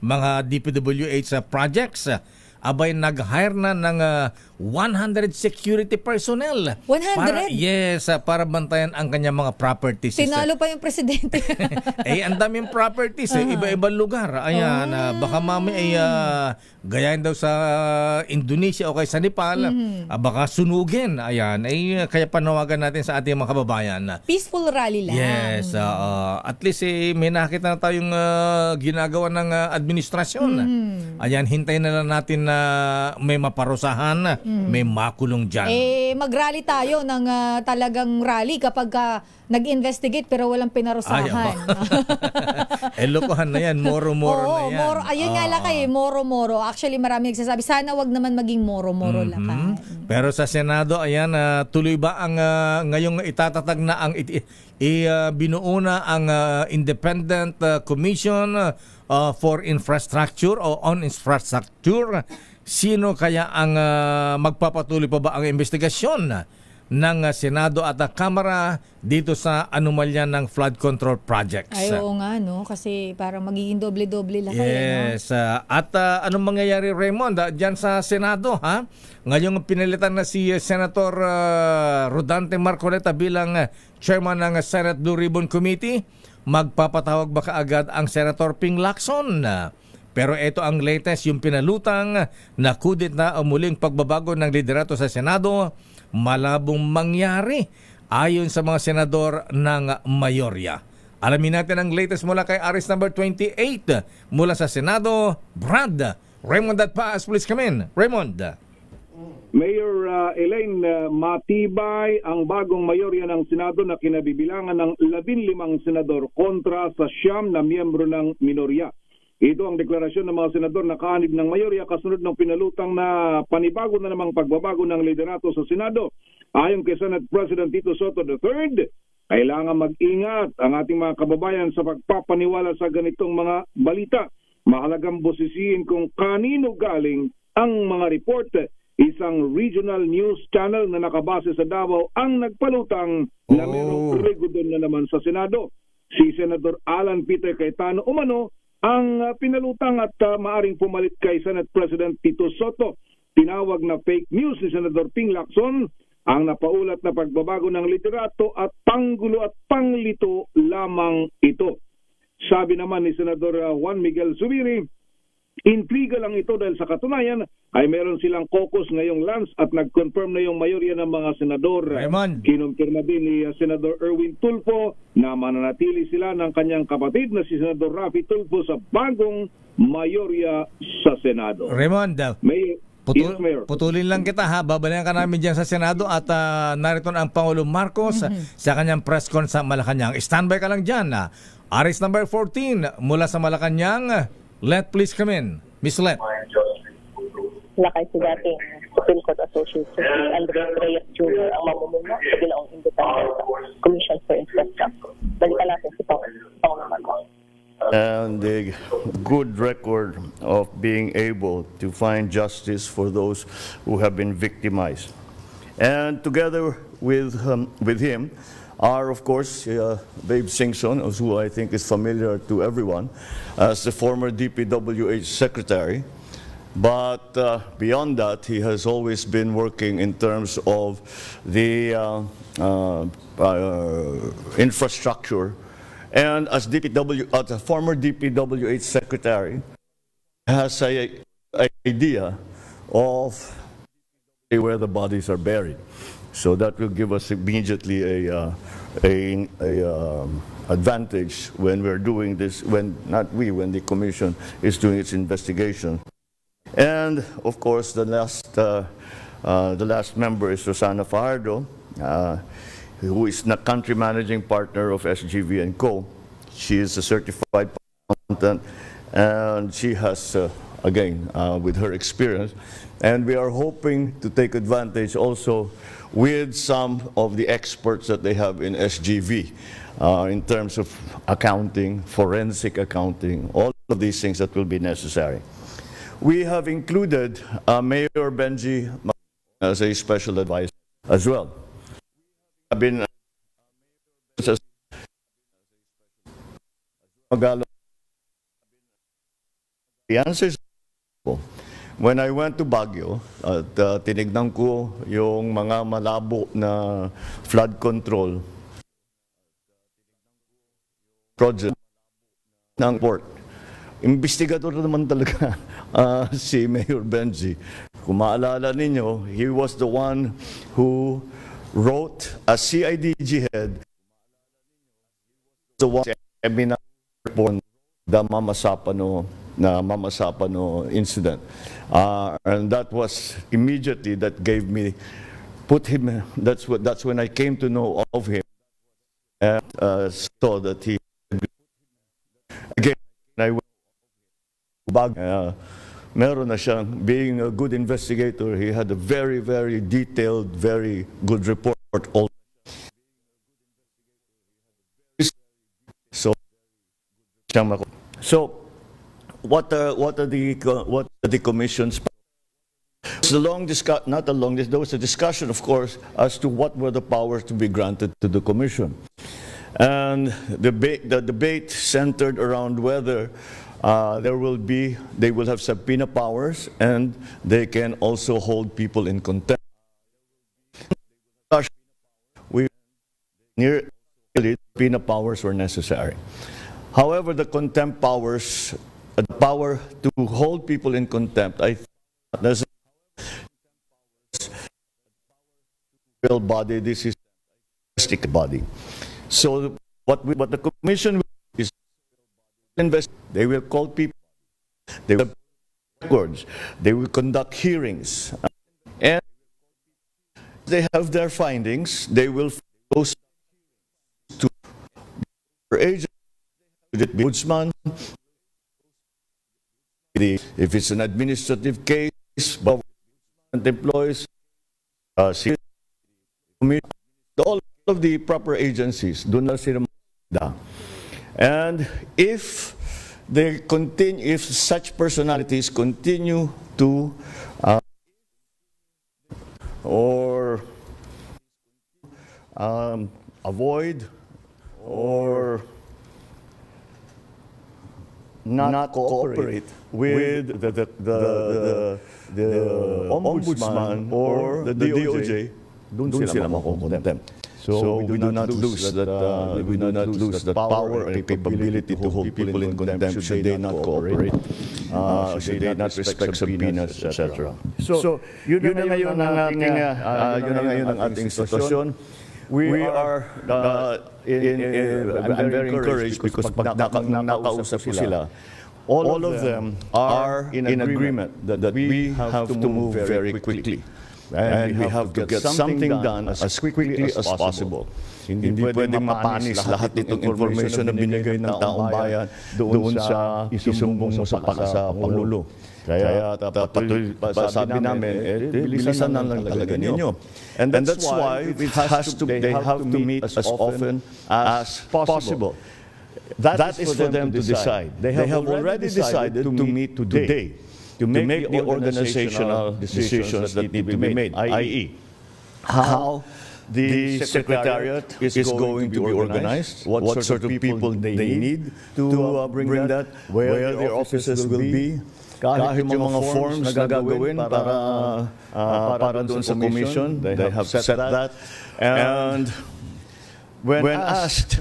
mga DPWH projects. Abay nag-hire na ng 100 security personnel. 100? Para bantayan ang kanyang mga properties. Tinalo pa yung presidente. Ang daming properties, iba-ibang lugar. Ayan, baka mami gayahin daw sa Indonesia o kay sa Nepal, baka sunugin. Ayan, kaya panawagan natin sa ating mga kababayan. Peaceful rally lang. Yes, at least may nakita na tayong ginagawa ng administrasyon. Ayan, hintayin na lang natin na may maparusahan, may makulong dyan. Mag-rally tayo ng talagang rally kapag nag-investigate pero walang pinarusahan. Lokohan na yan, moro-moro na yan. Ayun nga lakay, moro-moro. Actually, marami nagsasabi, sana wag naman maging moro-moro lakay. Pero sa Senado, ayan, tuloy ba ang ngayong itatatag na ang binuo na ang Independent Commission for Infrastructure o on Infrastructure? Sino kaya ang magpapatuloy pa ba ang investigasyon ng Senado at Kamara dito sa anomalya ng flood control projects? Ay, oo nga, kasi parang magiging doble-doble lang kayo. Yes. At anong mangyayari, Raymond, dyan sa Senado? Ngayong pinalitan na si Senator Rodante Marcoleta bilang chairman ng Senate Blue Ribbon Committee, magpapatawag ba kaagad ang Senator Ping Lacson? Pero ito ang latest, yung pinalutang na kudit na muling pagbabago ng liderato sa Senado, malabong mangyari ayon sa mga senador ng mayorya. Alamin natin ang latest mula kay Aris number 28 mula sa Senado, Brad Raymond at Paas. Please come in, Raymond. Mayor Elaine, matibay ang bagong mayorya ng Senado na kinabibilangan ng 15 senador kontra sa 9 na miyembro ng minorya. Ito ang deklarasyon ng mga senador na kaanib ng mayorya kasunod ng pinalutang na panibago na namang pagbabago ng liderato sa Senado. Ayon kay Senate President Tito Soto III, kailangan mag-ingat ang ating mga kababayan sa pagpapaniwala sa ganitong mga balita. Mahalagang bosisiin kung kanino galing ang mga report. Isang regional news channel na nakabase sa Davao ang nagpalutang na mayroong regodon na naman sa Senado. Si Senator Alan Peter Cayetano umano ang pinalutang at maaring pumalit kay Senate President Tito Soto. Tinawag na fake news ni Senator Ping Lacson ang napaulat na pagbabago ng liderato at panggulo at panglito lamang ito. Sabi naman ni Senador Juan Miguel Zubiri, intriga lang ito dahil sa katunayan ay meron silang caucus ngayong Lance at nag-confirm na yung mayorya ng mga senador. Kinumpirma din ni Senador Erwin Tulfo na mananatili sila ng kanyang kapatid na si Senador Rafi Tulfo sa bagong mayorya sa Senado. Raymond, putulin lang kita babalikan ka namin dyan sa Senado at narito ang Pangulo Marcos sa kanyang press con sa Malacanang. Standby ka lang dyan. Aris number 14 mula sa Malacanang. Let, please come in. Miss Let. Lakay si dating Supreme Court Associate Justice Andres Reyes Jr. ang mamumuno sa ginaong Independent Commission for Infrastructure. Balikan natin si Pangulo Marcos. and a good record of being able to find justice for those who have been victimized. And together with him are, of course, Babe Singson, who I think is familiar to everyone, as the former DPWH secretary. But beyond that, he has always been working in terms of the infrastructure. And as a former DPWH secretary, has an idea of where the bodies are buried. So that will give us immediately a advantage when we're doing this, when the commission is doing its investigation. And of course, the last member is Rosana Fajardo, who is the country managing partner of SGV & Co. She is a certified accountant, and she has, again, with her experience, and we are hoping to take advantage also with some of the experts that they have in SGV in terms of accounting, forensic accounting, all of these things that will be necessary. We have included Mayor Benji as a special advisor as well. I've been the answer is when I went to Baguio at tinignan ko yung mga malabo na flood control project ng port. Investigador naman talaga si Mayor Benji. Kung maalala ninyo, he was the one who wrote as CIDG head the one report the Mama Sapano incident. And that was immediately that gave me, that's when I came to know of him and saw that he, again, I went back, meron na siyang, being a good investigator, he had a very, very detailed, very good report. So, what are the commissions? It's a long discussion, not a long. There was a discussion, of course, as to what were the powers to be granted to the commission, and the debate centered around whether they will have subpoena powers, and they can also hold people in contempt. Nearly subpoena powers were necessary. However, the contempt powers, the power to hold people in contempt, I think there's a real body. This is a body. So what the commission is invest. They will call people. They will records. They will conduct hearings, and they have their findings. They will go to agent. The ombudsman, if it's an administrative case, government employees, all of the proper agencies do not see them. And if they continue, if such personalities continue to avoid or not cooperate with the ombudsman or the DOJ, doon sila makukontempt. So we do not lose that power and capability to hold people in contempt should they not cooperate, should they not respect subpoenas, etc. So yun na ngayon ang ating sitwasyon. We are, I'm very encouraged because pag nakausap ko sila, all of them are in agreement that we have to move very quickly. And we have to get something done as quickly as possible. Hindi pwedeng mapanis lahat itong information na binigay ng taong bayan doon sa isumbong mo sa Pangulo. Kaya sabi namin, bilisan na lang talaga ninyo. And that's why they have to meet as often as possible. That is for them to decide. They have already decided to meet today to make the organizational decisions that need to be made, i.e., how the Secretariat is going to be organized, what sort of people they need to bring that, where their offices will be, kahit yung mga forms na gagawin para doon sa commission, they have set that. And when asked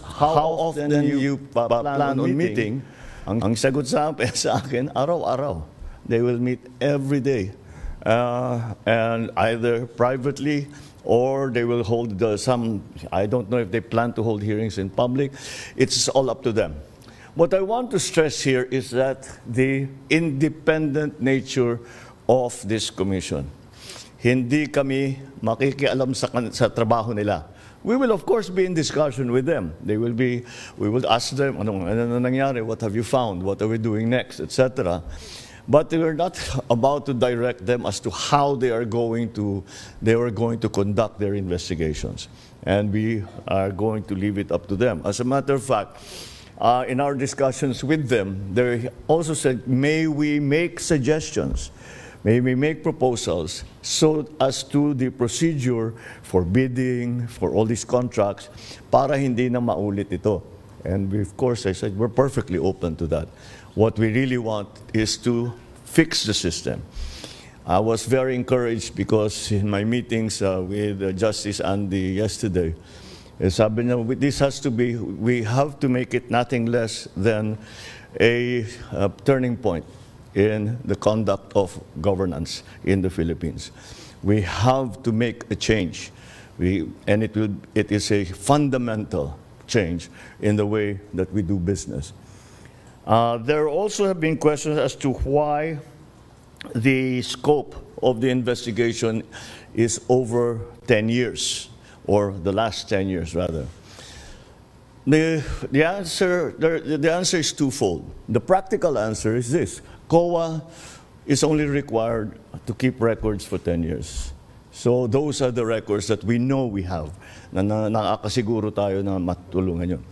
how often you plan on meeting, ang sagot sa akin, araw-araw. They will meet every day. And either privately or they will hold some, I don't know if they plan to hold hearings in public. It's all up to them. What I want to stress here is that the independent nature of this commission. Hindi kami makikialam sa trabaho nila. We will of course be in discussion with them. We will ask them, ano nangyari, what have you found, what are we doing next, etc. But we're not about to direct them as to how they are going to conduct their investigations. And we are going to leave it up to them. As a matter of fact, in our discussions with them, they also said, may we make suggestions, may we make proposals so as to the procedure for bidding, for all these contracts, para hindi na maulit ito. And we, of course, I said, we're perfectly open to that. What we really want is to fix the system. I was very encouraged because in my meetings with Justice Andy yesterday, sabi niya, this has to be, we have to make it nothing less than a turning point in the conduct of governance in the Philippines. We have to make a change, and it is a fundamental change in the way that we do business. There also have been questions as to why the scope of the investigation is over 10 years, or the last 10 years rather. The answer is twofold. The practical answer is this: COA is only required to keep records for 10 years. So those are the records that we know we have, na nakakasiguro tayo na matulungan yun.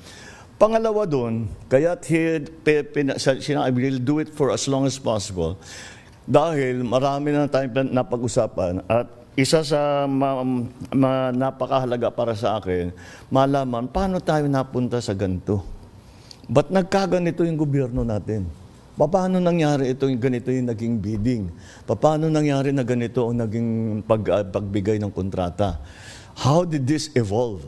Pangalawa doon, kaya't I will do it for as long as possible dahil marami na tayong napag-usapan at isa sa napakahalaga para sa akin, malaman paano tayo napunta sa ganito. Ba't nagkaganito yung gobyerno natin? Paano nangyari ganito yung naging bidding? Paano nangyari na ganito ang naging pagbigay ng kontrata? How did this evolve?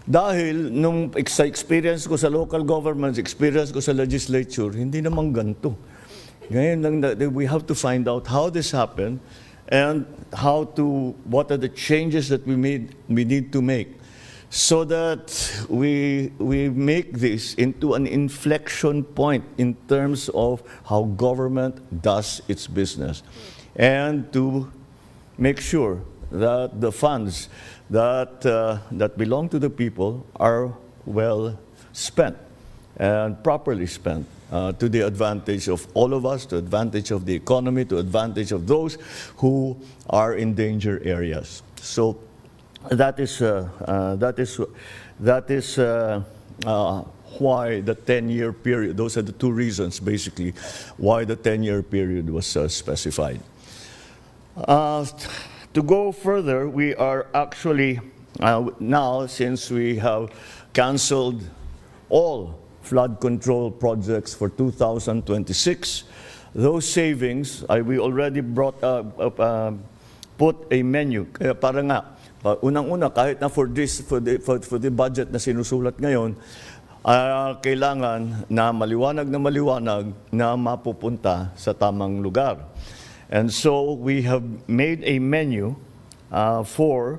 Dahil nung sa experience ko sa local governments, experience ko sa legislature, hindi naman ganito. Ngayon, we have to find out how this happened and what are the changes that we need to make so that we make this into an inflection point in terms of how government does its business, and to make sure that the funds that belong to the people are well spent and properly spent to the advantage of all of us, to the advantage of the economy, to the advantage of those who are in danger areas. So that is why the 10-year period, those are the two reasons basically why the 10-year period was specified. To go further, we are actually now, since we have canceled all flood control projects for 2026, those savings, we already put a menu. Kaya para nga, unang-una, kahit na for the budget na sinusulat ngayon, kailangan na maliwanag na mapupunta sa tamang lugar. And so we have made a menu for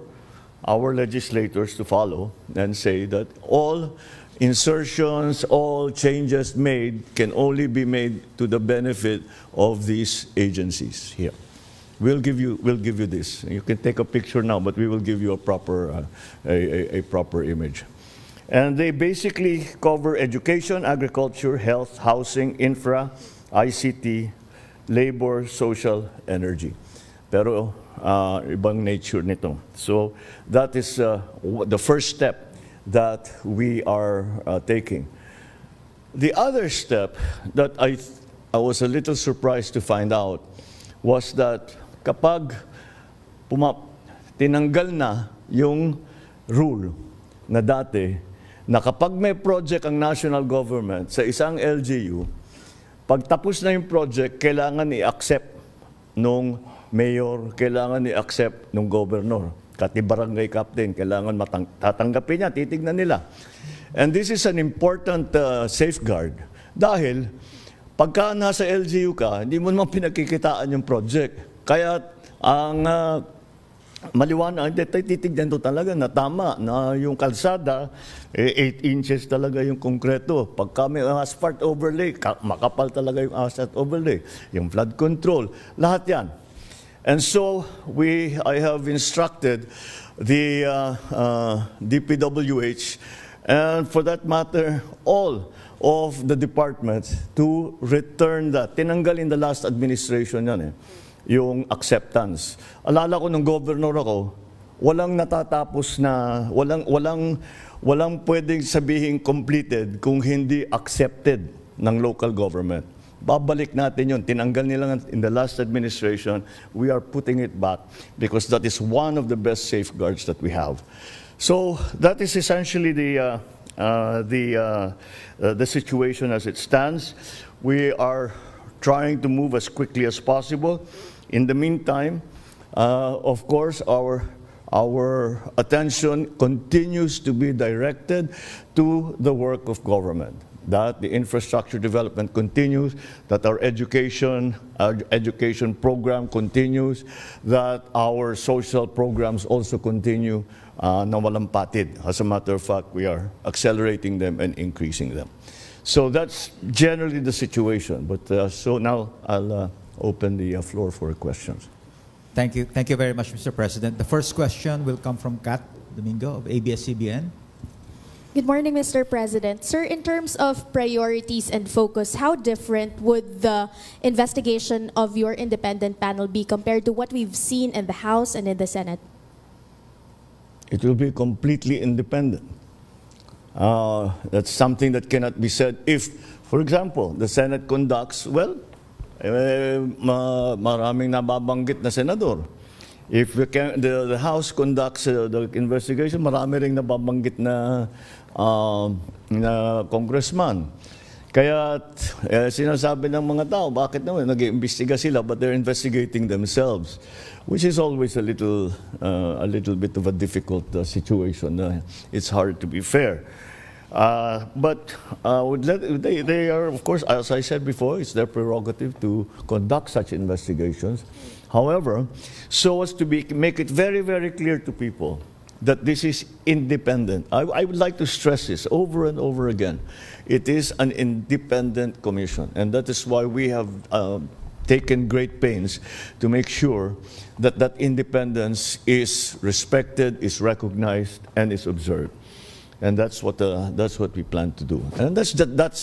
our legislators to follow and say that all insertions, all changes made can only be made to the benefit of these agencies here. We'll give you this. You can take a picture now, but we will give you a proper image. And they basically cover education, agriculture, health, housing, infra, ICT, labor, social, energy. Pero ibang nature nito. So that is the first step that we are taking. The other step that I was a little surprised to find out was that kapag tinanggal na yung rule na dati na kapag may project ang national government sa isang LGU, pag tapos na yung project, kailangan i-accept nung mayor, kailangan i-accept nung governor. Kati barangay captain, kailangan tatanggapin niya, titignan nila. And this is an important safeguard. Dahil, pagka nasa LGU ka, hindi mo naman pinagkikitaan yung project. Kaya, ang maliwanag, titignan to talaga na tama, na yung kalsada, 8 inches talaga yung konkreto. Pagka may asphalt overlay, makapal talaga yung asphalt overlay. Yung flood control, lahat yan. And so, I have instructed the DPWH, and for that matter, all of the departments to return that. Tinanggal in the last administration yan yung acceptance. Alala ko nung governor ako, walang natatapos na, walang pwedeng sabihin completed kung hindi accepted ng local government. Babalik natin yun. Tinanggal nila in the last administration. We are putting it back because that is one of the best safeguards that we have. So that is essentially the situation as it stands. We are trying to move as quickly as possible. In the meantime, of course, our attention continues to be directed to the work of government. That the infrastructure development continues, that our education program continues, that our social programs also continue na walang patid. As a matter of fact, we are accelerating them and increasing them. So that's generally the situation. But so now I'll open the floor for questions. Thank you. Thank you very much, Mr. President. The first question will come from Kat Domingo of ABS-CBN. Good morning, Mr. President. Sir, in terms of priorities and focus, how different would the investigation of your independent panel be compared to what we've seen in the House and in the Senate? It will be completely independent. That's something that cannot be said if, for example, the Senate conducts, well, maraming nababanggit na senador. If the House conducts the investigation, marami ring nababanggit na congressman. Kaya sinasabi ng mga tao, bakit naman nag-iimbestiga sila but they're investigating themselves, which is always a little bit of a difficult situation. It's hard to be fair. But they are, of course, as I said before, it's their prerogative to conduct such investigations. However, so as to make it very, very clear to people that this is independent. I would like to stress this over and over again. It is an independent commission, and that is why we have taken great pains to make sure that that independence is respected, is recognized, and is observed. And that's what we plan to do. And that's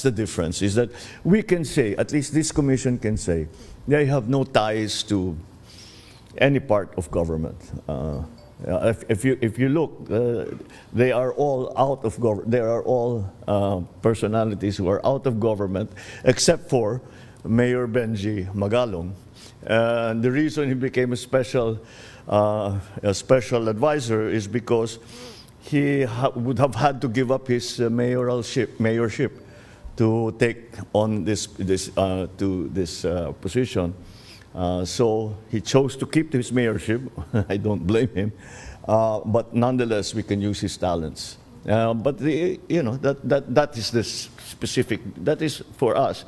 the difference, is that we can say, at least this commission can say, they have no ties to any part of government. If you look, they are all out of government. They are all personalities who are out of government, except for Mayor Benji Magalong. And the reason he became a special advisor is because he would have had to give up his mayorship to take on this position. So he chose to keep his mayorship. I don't blame him, but nonetheless, we can use his talents. But that is the specific. That is for us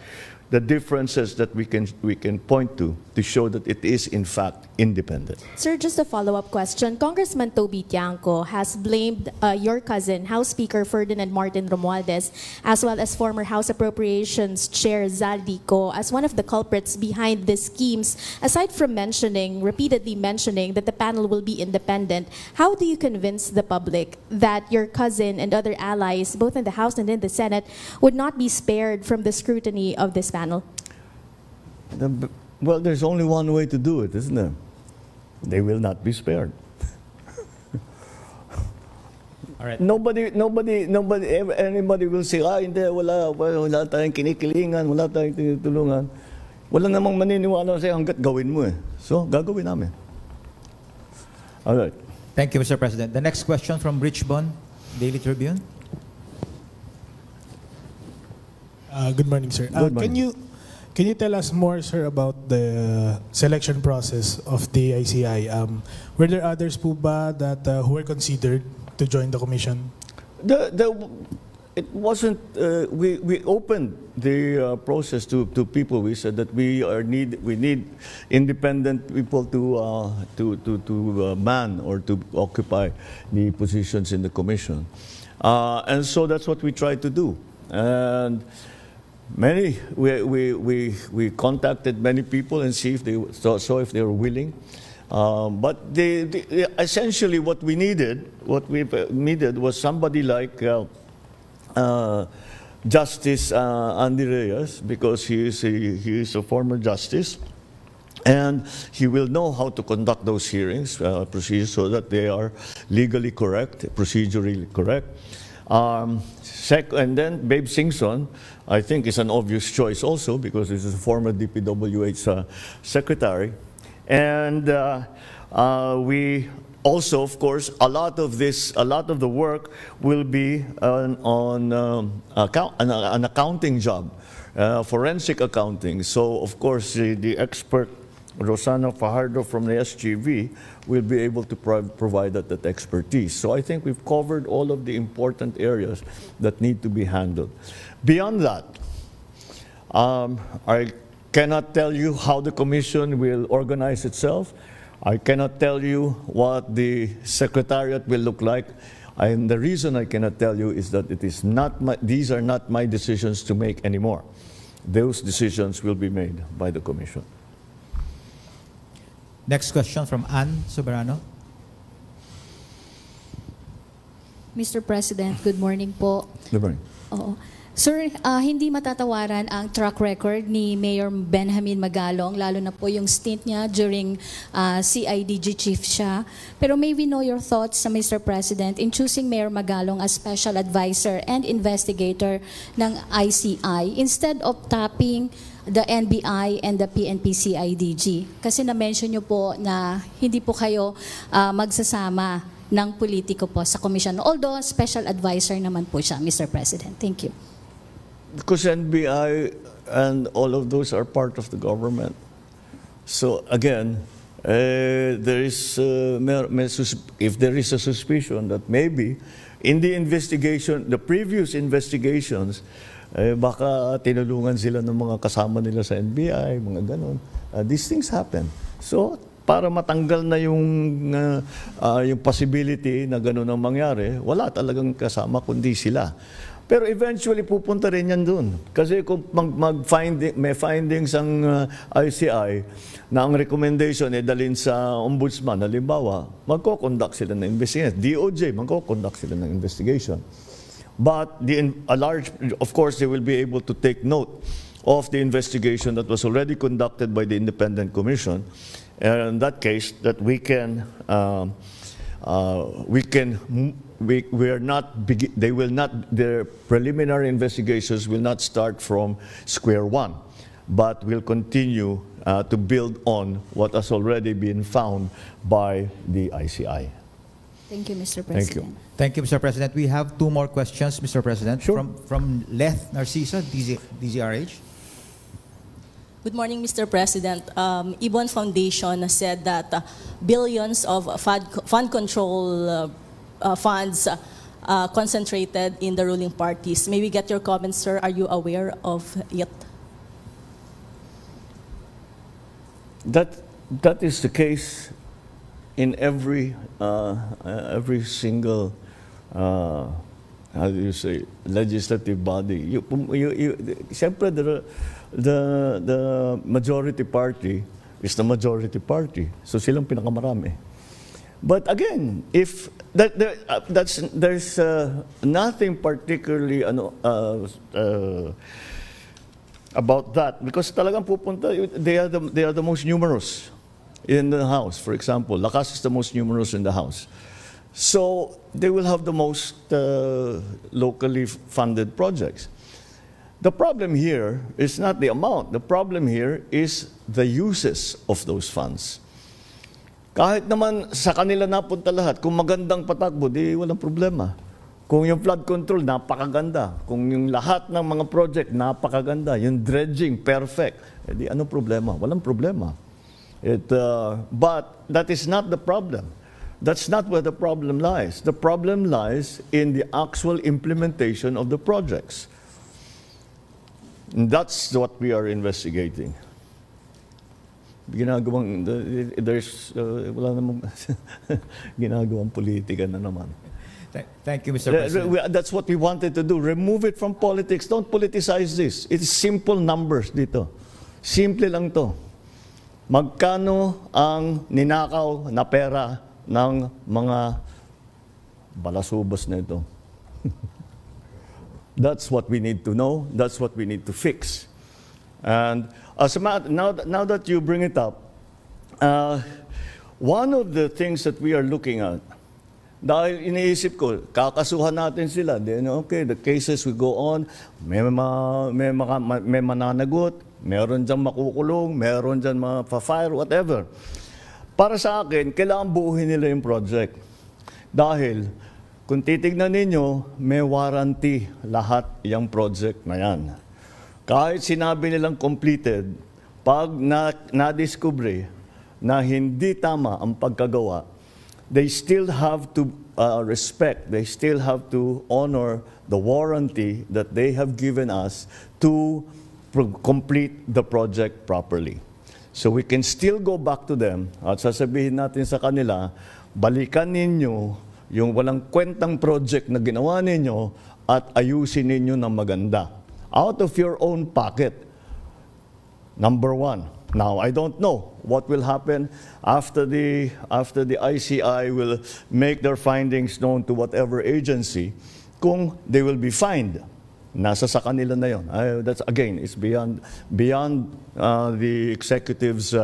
the differences that we can point to show that it is in fact independent. Sir, just a follow-up question. Congressman Toby Tiangco has blamed your cousin, House Speaker Ferdinand Martin Romualdez, as well as former House Appropriations Chair Zaldico, as one of the culprits behind the schemes. Aside from repeatedly mentioning that the panel will be independent, how do you convince the public that your cousin and other allies, both in the House and in the Senate, would not be spared from the scrutiny of this panel? Well, there's only one way to do it, isn't there? They will not be spared. right. Anybody will say, hindi, wala tayong kinikilingan, wala tayong tinutulungan. Wala namang maniniwala sa'yo hanggat gawin mo eh. So, gagawin namin. All right. Thank you, Mr. President. The next question from Rich Bon, Daily Tribune. Good morning, sir. Good morning. Can you tell us more, sir, about the selection process of the ICI? Were there others po ba that who were considered to join the commission? It wasn't. We opened the process to people. We said that we need independent people to man or to occupy the positions in the commission, and so that's what we tried to do. And we contacted many people and see if they saw if they were willing. But essentially what we needed was somebody like Justice Andy Reyes, because he is a former justice, and he will know how to conduct those hearings procedures so that they are legally correct, procedurally correct. And then Babe Singson, I think, is an obvious choice also because this is a former DPWH secretary. And we also, of course, a lot of the work will be on an accounting job, forensic accounting. So, of course, the expert Rosana Fajardo from the SGV will be able to provide that expertise. So I think we've covered all of the important areas that need to be handled. Beyond that, I cannot tell you how the commission will organize itself. I cannot tell you what the secretariat will look like. And the reason I cannot tell you is that these are not my decisions to make anymore. Those decisions will be made by the commission. Next question from Ann Soberano. Mr. President, good morning po. Good morning. Oo. Sir, hindi matatawaran ang track record ni Mayor Benjamin Magalong, lalo na po yung stint niya during CIDG chief siya. Pero may we know your thoughts, Mr. President, in choosing Mayor Magalong as special advisor and investigator ng ICI instead of tapping the NBI and the PNP-CIDG? Kasi na-mention nyo po na hindi po kayo magsasama ng politiko po sa commission. Although, special advisor naman po siya, Mr. President. Thank you. Because NBI and all of those are part of the government. So again, if there is a suspicion that maybe in the investigation, the previous investigations, baka tinulungan sila ng mga kasama nila sa NBI, mga ganon. These things happen. So, para matanggal na yung possibility na ganon ang mangyari, wala talagang kasama kundi sila. Pero eventually pupunta rin yan dun. Kasi kung may findings ang ICI na ang recommendation dalhin sa ombudsman, halimbawa, magko-conduct sila ng investigation. DOJ, magko-conduct sila ng investigation. But of course, they will be able to take note of the investigation that was already conducted by the Independent Commission. And in that case, that their preliminary investigations will not start from square one, but will continue to build on what has already been found by the ICI. Thank you, Mr. President. Thank you. Thank you, Mr. President. We have two more questions, Mr. President. Sure. From Leth Narcisa, DZRH. Good morning, Mr. President. Ibon Foundation said that billions of fund control funds concentrated in the ruling parties. May we get your comments, sir? Are you aware of it? That is the case in every single how do you say, legislative body. Siyempre, the majority party is the majority party. So silang pinakamarami. But again, if there's nothing particularly about that, because talagang pupunta, they are the most numerous in the House. For example, Lakas is the most numerous in the House. So they will have the most locally funded projects. The problem here is not the amount. The problem here is the uses of those funds. Kahit naman sa kanila napunta lahat, kung magandang patakbo, di walang problema. Kung yung flood control, napakaganda. Kung yung lahat ng mga project, napakaganda. Yung dredging, perfect. Eh di ano problema? Walang problema. But that is not the problem. That's not where the problem lies. The problem lies in the actual implementation of the projects. And that's what we are investigating. Ginagawang, wala namang ginagawang politika na naman. Thank you, Mr. President. That's what we wanted to do. Remove it from politics. Don't politicize this. It's simple numbers dito. Simple lang to. Magkano ang ninakaw na pera ng mga balasubas na ito? That's what we need to know. That's what we need to fix. And now that you bring it up, one of the things that we are looking at, dahil iniisip ko, kakasuhan natin sila. Then, okay, the cases will go on. May mananagot, meron dyan makukulong, meron dyan mapa-fire, whatever. Para sa akin, kailangan buuhin nila yung project. Dahil, kung titignan ninyo, may warranty lahat yung project na yan. Kahit sinabi nilang completed, pag na-discover na hindi tama ang pagkagawa, they still have to respect, they still have to honor the warranty that they have given us to complete the project properly. So we can still go back to them at sasabihin natin sa kanila, balikan ninyo yung walang kwentang project na ginawa ninyo at ayusin ninyo ng maganda. Out of your own pocket. Number one. Now, I don't know what will happen after the ICI will make their findings known to whatever agency, kung they will be fined. Nasa sa kanila na yun. That's, again, it's beyond the executive's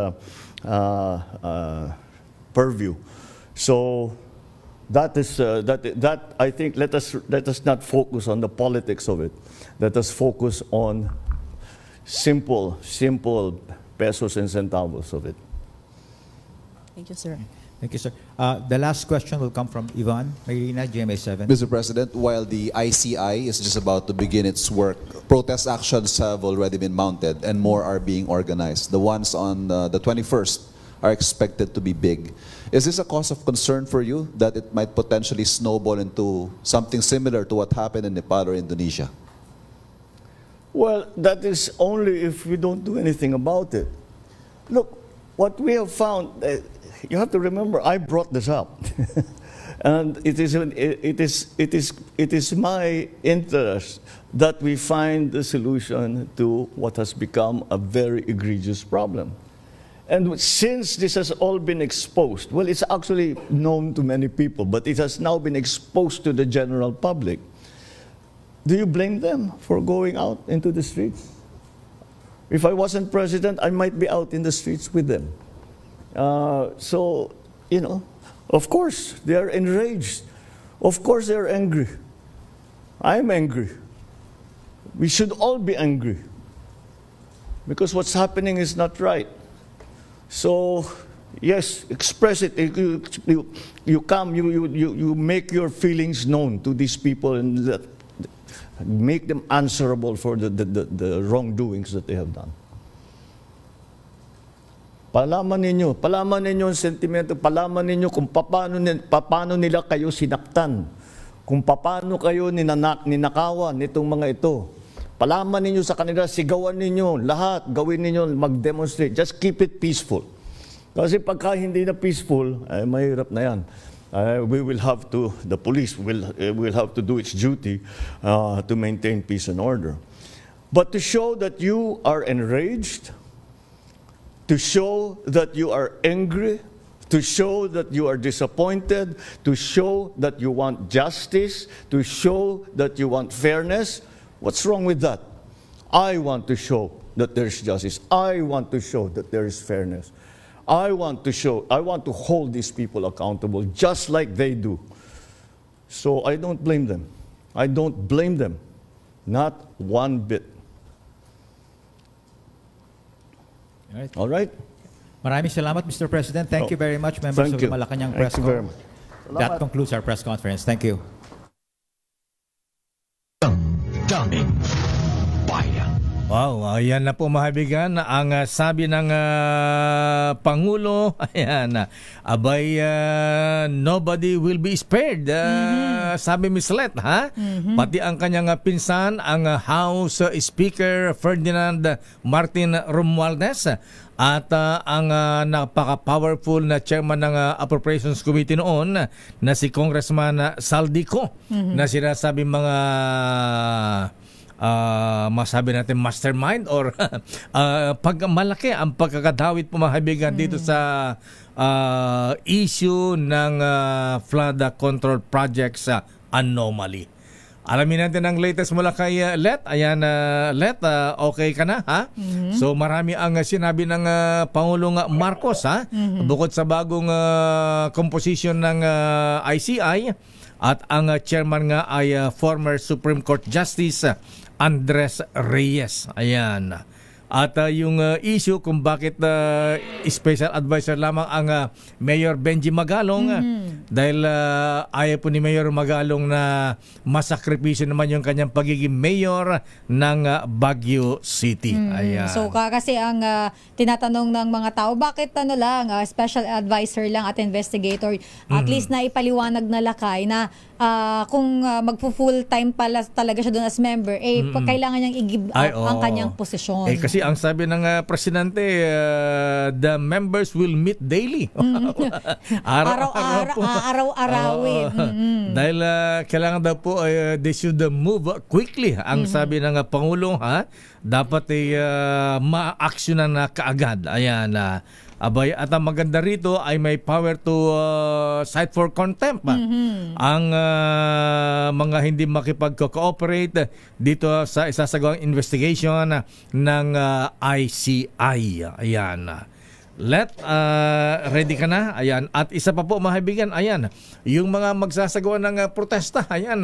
purview. So, that I think, let us not focus on the politics of it. Let us focus on simple pesos and centavos of it. Thank you, sir. Thank you, sir. The last question will come from Ivan Mayrina, GMA7. Mr. President, while the ICI is just about to begin its work, protest actions have already been mounted and more are being organized. The ones on the 21st are expected to be big. Is this a cause of concern for you that it might potentially snowball into something similar to what happened in Nepal or Indonesia? Well, that is only if we don't do anything about it. Look, what we have found, you have to remember, I brought this up. And it is my interest that we find the solution to what has become a very egregious problem. And since this has all been exposed, well, it's actually known to many people, but it has now been exposed to the general public. Do you blame them for going out into the streets? If I wasn't president, I might be out in the streets with them. So, you know, of course, they are enraged. Of course, they are angry. I'm angry. We should all be angry because what's happening is not right. So, yes, express it. You come, you make your feelings known to these people and make them answerable for the wrongdoings that they have done. Palaman ninyo ang sentimento, palaman ninyo kung paano nila kayo sinaktan, kung paano kayo ninakawan nitong mga ito. Palaman ninyo sa kanila, sigawan ninyo, lahat, gawin ninyo, mag-demonstrate. Just keep it peaceful. Kasi pagka hindi na peaceful, mahirap na yan. The police will have to do its duty to maintain peace and order. But to show that you are enraged, to show that you are angry, to show that you are disappointed, to show that you want justice, to show that you want fairness, what's wrong with that? I want to show that there is justice. I want to show that there is fairness. I want to hold these people accountable just like they do. So I don't blame them. I don't blame them. Not one bit. All right? Maraming salamat, Mr. President. Thank you very much, members Thank of the you. Malacanang Thank Press you very Con. much. That concludes our press conference. Thank you. Daming Bayan. Wow, ayan na po mga kaibigan, ang sabi ng Pangulo, ayan, abay, nobody will be spared, sabi Ms. Let, ha? Pati ang kanyang pinsan, ang House Speaker Ferdinand Martin Romualdez, at ang napaka-powerful na chairman ng Appropriations Committee noon na si Congressman Saldico, na sinasabi mga masabi natin mastermind or pag malaki ang pagkakadawit po mga kaibigan dito sa issue ng flood control projects anomaly. Alamin natin ang latest mula kay Let. Ayan, Let, okay ka na, ha? So marami ang sinabi ng Pangulong Marcos, ha? Bukod sa bagong composition ng ICI, at ang chairman nga ay former Supreme Court Justice Andres Reyes. Ayan. At yung issue kung bakit special advisor lamang ang Mayor Benji Magalong, dahil ayaw po ni Mayor Magalong na masakripisyo naman yung kanyang pagiging mayor ng Baguio City. Ayan. So kasi ang tinatanong ng mga tao, bakit special advisor lang at investigator? At least na ipaliwanag na lakay na kung magpo-full time pala talaga siya doon as member, kailangan niyang i-give up ang kanyang posisyon. Kasi ang sabi ng presidente, the members will meet daily. Araw-arawin. Dahil kailangan daw po they should move quickly. Ang sabi ng Pangulong, ha, dapat ma-actionan na kaagad. Ayan. Abay, at ang maganda rito ay may power to cite for contempt ang mga hindi makipag-cooperate dito sa isasagawang investigation ng ICI. Ayan. Let, ready ka na? Ayan. At isa pa po mga kaibigan, ayan, yung mga magsasagawa ng protesta, ayan,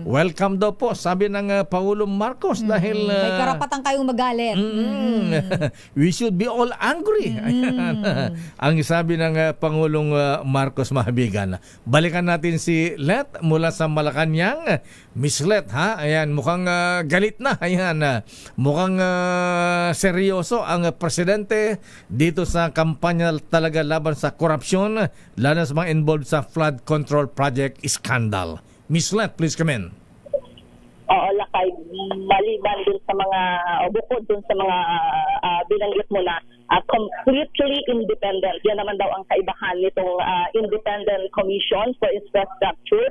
welcome daw po, sabi ng Pangulong Marcos, dahil may karapatan kayong magalit. We should be all angry. Ayan. Ang sabi ng Pangulong Marcos, mga kaibigan. Balikan natin si Let mula sa Malacanang. Miss Let, ha? Ayan, mukhang galit na. Ayan, mukhang seryoso ang presidente dito sa kampanya talaga laban sa korupsyon, lalo sa mga involved sa flood control project scandal. Miss Let, please come in. Oo, lakay, maliban dun sa mga, bukod dun sa mga binanggit mo na completely independent. Yan naman daw ang kaibahan nitong Independent Commission for Infrastructure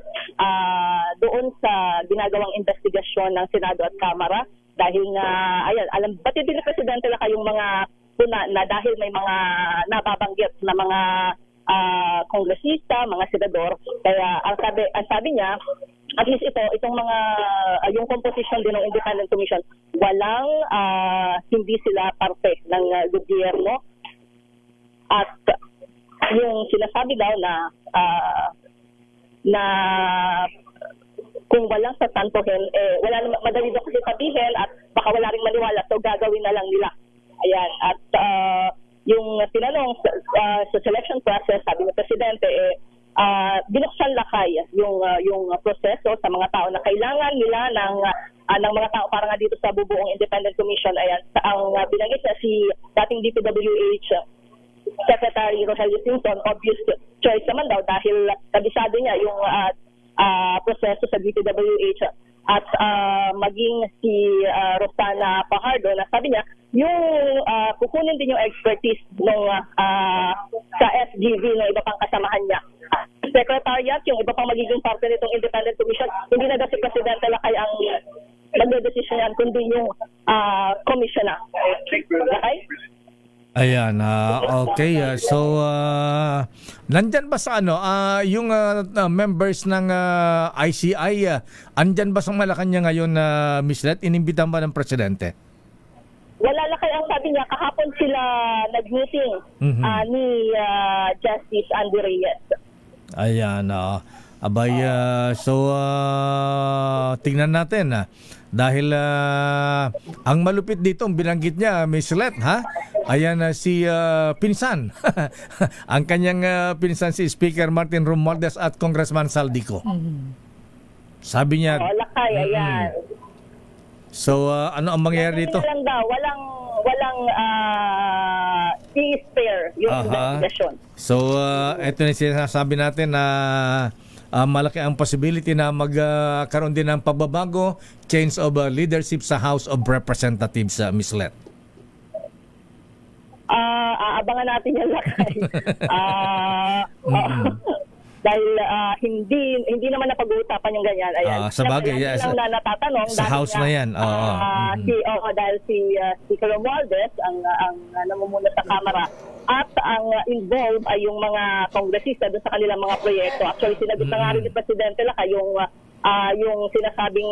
doon sa ginagawang investigasyon ng Senado at Kamara. Dahil nga, ayan, batid din ni Presidente na kayong mga puna na dahil may mga nababanggit na mga kongresista, mga senador, kaya ang sabi niya, at least itong mga yung composition din ng Independent Commission, walang hindi sila parte ng gobyerno, at yung sinasabi daw na kung walang sasantuhin, wala naman, madali daw kasi sabihin at baka wala ring maniwala, so gagawin na lang nila. Ayan, at yung tinanong sa selection process, sabi ng Presidente, binuksan lakay yung proseso sa mga tao na kailangan nila ng mga tao para nga dito sa bubuong Independent Commission. Ayan, ang binanggit na si dating DPWH Secretary Rogelio Simpson, obvious choice naman daw dahil kabisado niya yung proseso sa DPWH, at maging si Rosana Fajardo na sabi niya yung kukunin din yung expertise ng sa SGV ng iba pang kasamahan niya. Secretariat, yung iba pang magiging parte nitong Independent Commission, hindi na daw si Presidente Lakay ang magdedesisyon yan, kundi yung commissioner. Okay? Ayan, okay. So, nandyan ba sa yung members ng ICI, andyan ba sa Malacanang ngayon, Ms. Let? Inimbitan ba ng Presidente? Wala lakay ang sabi niya, kahapon sila nag-meeting ni Justice Andy Reyes. Ayan, Abay, tingnan natin. Dahil ang malupit dito, ang binanggit niya, Miss Let, ha? Ayan si Pinsan. Ang kanyang pinsan si Speaker Martin Romualdez at Congressman Saldico. Sabi niya... Lakay, ayan. So, ano ang mangyayari dito? Lang daw, walang spare yung investigasyon. So, ito na sinasabi natin na malaki ang possibility na magkaroon din ng pagbabago, change of leadership sa House of Representatives, Ms. Let. Aabangan natin yan, Lakay. Dahil hindi naman napag-uusapan yung ganyan. Ayan. Sa bagay, lang na natatanong sa House na yan. Dahil si Speaker Romualdez ang namumuno sa Kamara at ang involved ay yung mga kongresista doon sa kanilang mga proyekto. Actually, sinagot na nga rin ni Presidente Lakay yung sinasabing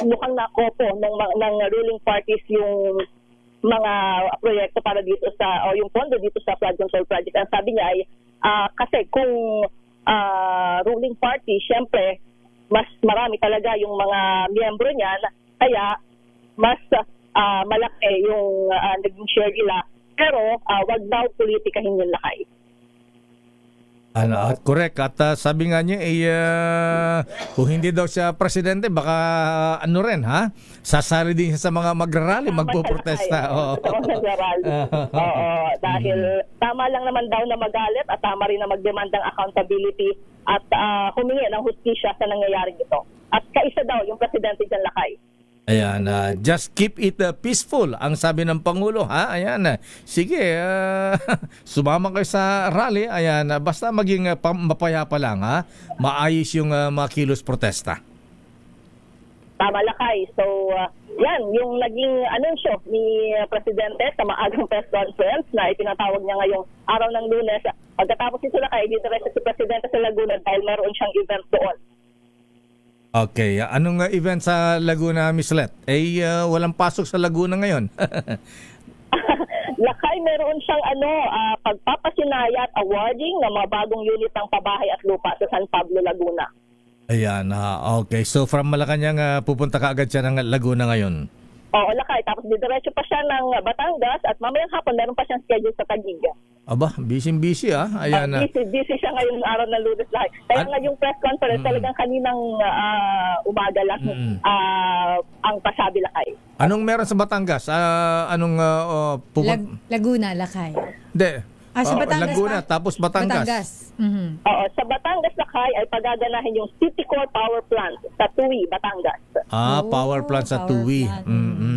mukhang nakopo ng ruling parties yung mga proyekto para dito sa, o yung pondo dito sa flood control project. Ang sabi niya ay, kasi kung ruling party, syempre, mas marami talaga yung mga miyembro niyan, kaya mas malaki yung naging share nila. Pero wag daw politikahin yung Lakay. Correct. At sabi nga niya, kung hindi daw siya presidente, baka ano rin, ha? Sasali din siya sa mga magrarally, magpoprotesta. Oo, dahil tama lang naman daw na magalit at tama rin na mag-demand ng accountability at humingi ng hustisya sa nangyayaring ito. At kaisa daw yung presidente dyan, Lakay. Ayan, just keep it peaceful, ang sabi ng Pangulo, ha? Ayan, sige, sumama kayo sa rally, ayan, basta maging mapayapa lang, ha? Maayos yung makilos protesta. Tama, Lakay. So, yan, yung naging anunsyo ni Presidente sa maagang press conference na ipinatawag niya ngayong araw ng Lunes. Pagkatapos ito, Lakay, didiretso si Presidente sa Laguna dahil meron siyang event doon. Okay, anong event sa Laguna, Miss Let? Walang pasok sa Laguna ngayon. Lakay, meron siyang pagpapasinaya at awarding ng mga bagong unit ng pabahay at lupa sa San Pablo, Laguna. Ayan, okay. So from Malacanang, pupunta ka agad siya ng Laguna ngayon? Oo, Lakay. Tapos didiretso pa siya ng Batangas at mamayang hapon meron pa siyang schedule sa Taguig. Aba, busy-busy Ayan. Busy siya ngayong araw ng Lunes, Lakay. Kaya nga yung press conference talagang kaninang umaga lang ang pasabi, Lakay. Anong meron sa Batangas? Laguna, Lakay. Hindi. Sa Batangas Laguna, tapos Batangas. Oo, sa Batangas, Lakay, ay pagaganahin yung City Core Power Plant sa Tuwi, Batangas. Power plant sa Tuwi.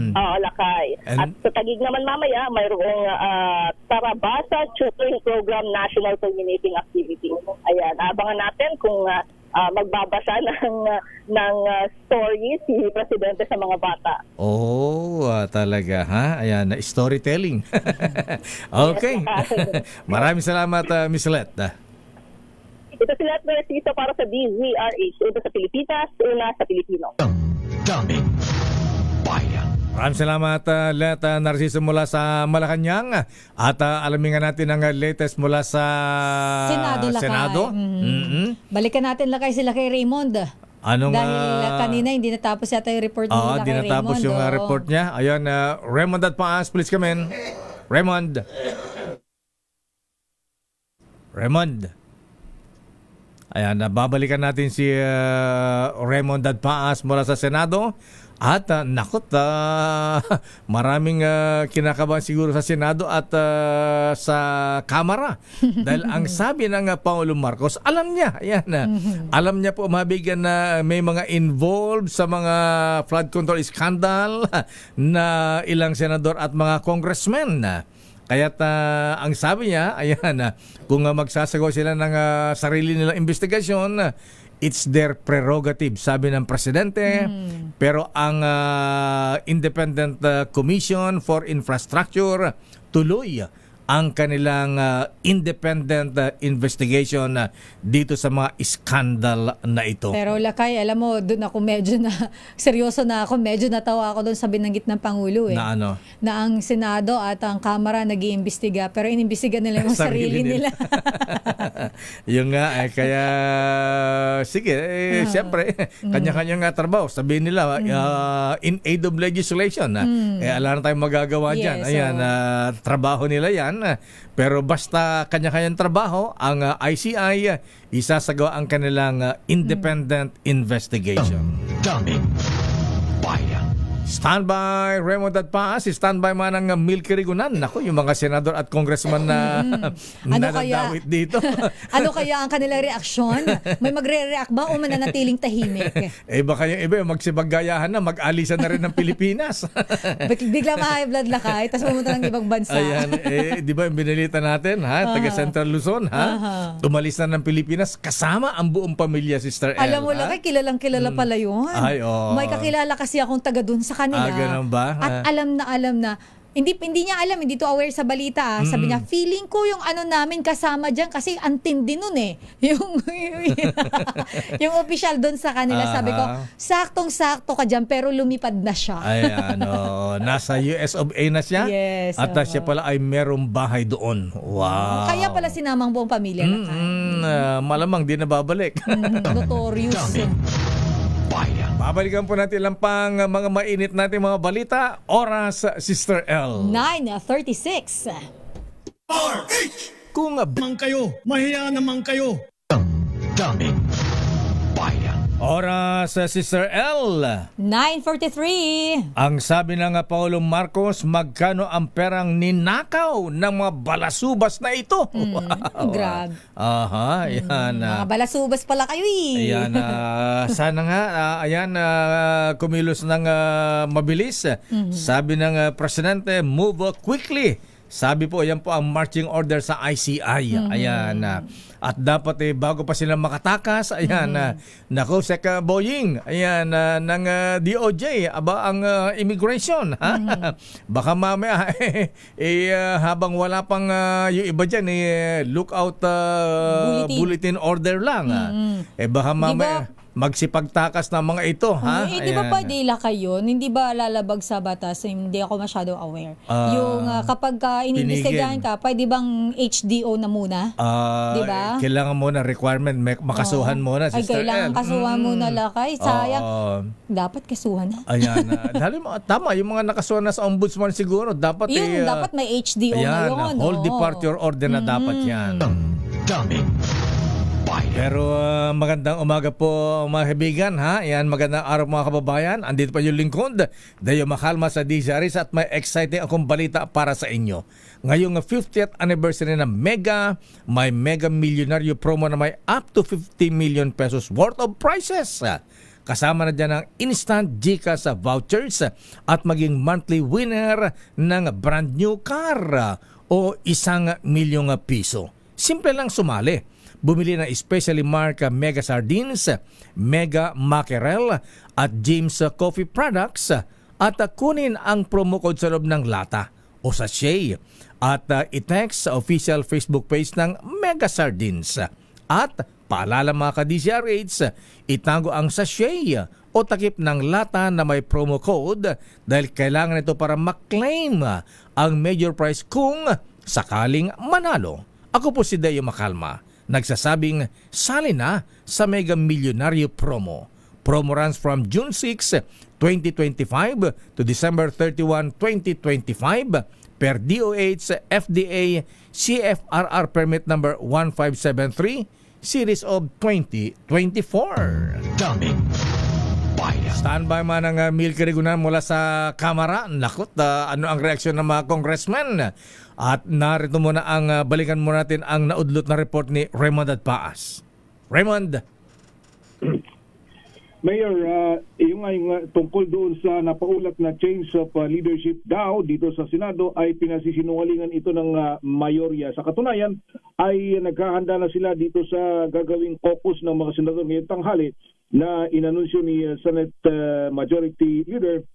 Oo, Lakay. At sa Taguig naman mamaya, mayroong Tarabasa Tutoring Program National Culminating Activity. Ayan, abangan natin kung magbabasa ng story si Presidente sa mga bata. Talaga, ha? Ayan, storytelling. Okay. Maraming salamat, Miss Let. Ito si Let Narciso para sa DZRH. Ito sa Pilipinas, una sa Pilipino. Damdamin Bayan. Maraming salamat, Let Narciso mula sa Malacanang. At alamin nga natin ang latest mula sa Senado. Balikan natin, Lakay, sila kay Raymond. Dahil kanina hindi natapos yata yung report nila kay Raymond. Hindi natapos yung report niya. Ayan, Raymond at Paas, please come in. Raymond. Ayan, babalikan natin si Raymond Dadpaas mula sa Senado. At maraming kinakabahan siguro sa Senado at sa Kamara. Dahil ang sabi ng Pangulong Marcos, alam niya. Ayan, alam niya po, mabigyan na may mga involved sa mga flood control scandal na ilang senador at mga congressmen. Kaya't ang sabi niya, ayan, kung magsasagawa sila ng sarili nilang investigasyon, it's their prerogative, sabi ng Presidente. Pero ang Independent Commission for Infrastructure, tuloy ang kanilang independent investigation dito sa mga skandal na ito. Pero Lakay, alam mo, doon ako medyo seryoso na ako, medyo natawa ako doon sa binanggit ng Pangulo. Na ano? Na ang Senado at ang Kamara nag-iimbestiga, pero inimbestiga nila yung sarili nila. Yung nga, kaya sige, siyempre, kanya-kanya nga trabaho. Sabihin nila, in aid of legislation, alam na tayong magagawa dyan. Ayan, trabaho nila yan. Pero basta kanya-kanyang trabaho, ang ICI, isasagawa ang kanilang independent investigation. Daming Bayan. Standby, Raymond at Paas. Standby man ang Milky Rigunan. Naku, yung mga senador at congressman na nadadawit dito. Ano kaya ang kanilang reaksyon? May magre-react ba o mananatiling tahimik? Baka yung iba, magsibagayahan na, mag-alisan na rin ng Pilipinas. Bigla ma-high blood lakay, tapos pumunta ng ibang bansa. Ayan, di ba yung binilita natin, taga Central Luzon, tumalis na ng Pilipinas, kasama ang buong pamilya, Sister El. Alam mo lakay, kilalang-kilala pala yun. Ay, may kakilala kasi akong taga dun sa kanila. Ganun ba? At alam na hindi niya alam, hindi to aware sa balita. Sabi niya, feeling ko yung ano namin kasama diyan kasi antindi nun eh. Yung official doon sa kanila, sabi ko, saktong-sakto ka diyan pero lumipad na siya. Ay, nasa US of A na siya. Yes. At siya pala ay merong bahay doon. Wow. Kaya pala sinamang buong pamilya na malamang di na babalik. Notorious. Babalikan po natin lang pang mga mainit natin mga balita. Oras, Sister L. 9:36. Kung man kayo, mahiya naman kayo. Daming Bayan. Oras, Sister L. 9:43. Ang sabi ng Pangulong Marcos, magkano ang perang ninakaw ng mga balasubas na ito? Grabe. Yan. Mga balasubas pala kayo eh. Ayan, sana nga, kumilos ng mabilis. Sabi ng Presidente, move quickly. Sabi po, ayan po ang marching order sa ICI. Ayan. At dapat bago pa sila makatakas, ayan, nako, Sek Boying, ayan, ng DOJ, ang immigration. Baka mamaya, habang wala pang yung iba dyan, lookout bulletin order lang. Baka mamaya, magsipagtakas ng mga ito, Hindi ba pwede lakay yun? Hindi ba lalabag sa batas? Hindi ako masyado aware. Yung kapag iniimbestigahan ka, pwede bang HDO na muna? Di ba? Kailangan muna requirement, makasuhan muna, Sister L. Kailangan kasuhan muna lakay. Sayang. Dapat kasuhan na. Ayan. Tama, yung mga nakasuhan na sa ombudsman siguro, dapat dapat may HDO na yun. Whole departure order na dapat yan. Daming Pero magandang umaga po mga kaibigan, Yan, magandang araw mga kababayan. Andito pa yung lingkod, Dayo Makalma sa DZRS at may exciting akong balita para sa inyo. Ngayong 50th anniversary ng Mega, may Mega Millionaire promo na may up to 50 million pesos worth of prizes. Kasama na dyan ang instant GCash vouchers at maging monthly winner ng brand new car o 1 milyong piso. Simple lang sumali. Bumili ng especially marked Mega Sardines, Mega Mackerel at James Coffee Products at kunin ang promo code sa loob ng lata o sachet at i-text sa official Facebook page ng Mega Sardines. At paalala mga ka-DZRH, itago ang sachet o takip ng lata na may promo code dahil kailangan ito para maklaim ang major prize kung sakaling manalo. Ako po si Dayo Makalma, nagsasabing sali na sa Mega Millionaire promo. Promo runs from June 6, 2025 to December 31, 2025 per DOH FDA CFRR permit number 1573 series of 2024. Daming Bayan. Standby man ang Milky Rigunan mula sa Kamara. Nakot, ano ang reaksyon ng mga congressmen? At narito muna ang balikan muna natin ang naudlot na report ni Raymond at Paas. Raymond. Mayor, yung tungkol doon sa napaulat na change of leadership daw dito sa Senado ay pinasisinungalingan ito ng mayorya. Sa katunayan ay naghahanda na sila dito sa gagawing caucus ng mga senador ngayong tanghali na inanunsyo ni Senate Majority Leader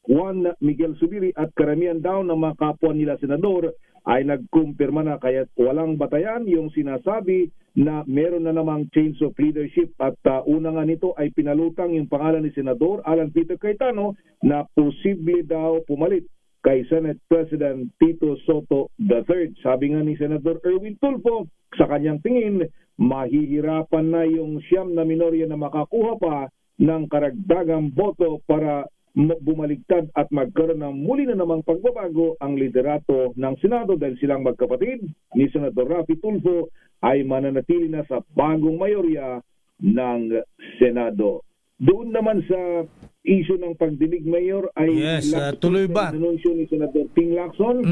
Juan Miguel Zubiri at karamihan daw ng mga kapwa nila senador ay nagkumpirma na kaya walang batayan yung sinasabi na meron na namang change of leadership at una nga nito ay pinalutang yung pangalan ni Senador Alan Peter Cayetano na posible daw pumalit kay Senate President Tito Soto III. Sabi nga ni Senator Erwin Tulfo, sa kanyang tingin, mahihirapan na yung siyam na minorya na makakuha pa ng karagdagang boto para bumaligtad at magkaroon ng muli na namang pagbabago ang liderato ng Senado dahil silang magkapatid ni Senator Raffy Tulfo ay mananatili na sa bagong mayorya ng Senado. Doon naman sa issue ng pagdinig, Mayor, ay tuloy ba? Anunsyo ni Senator Ting Lacson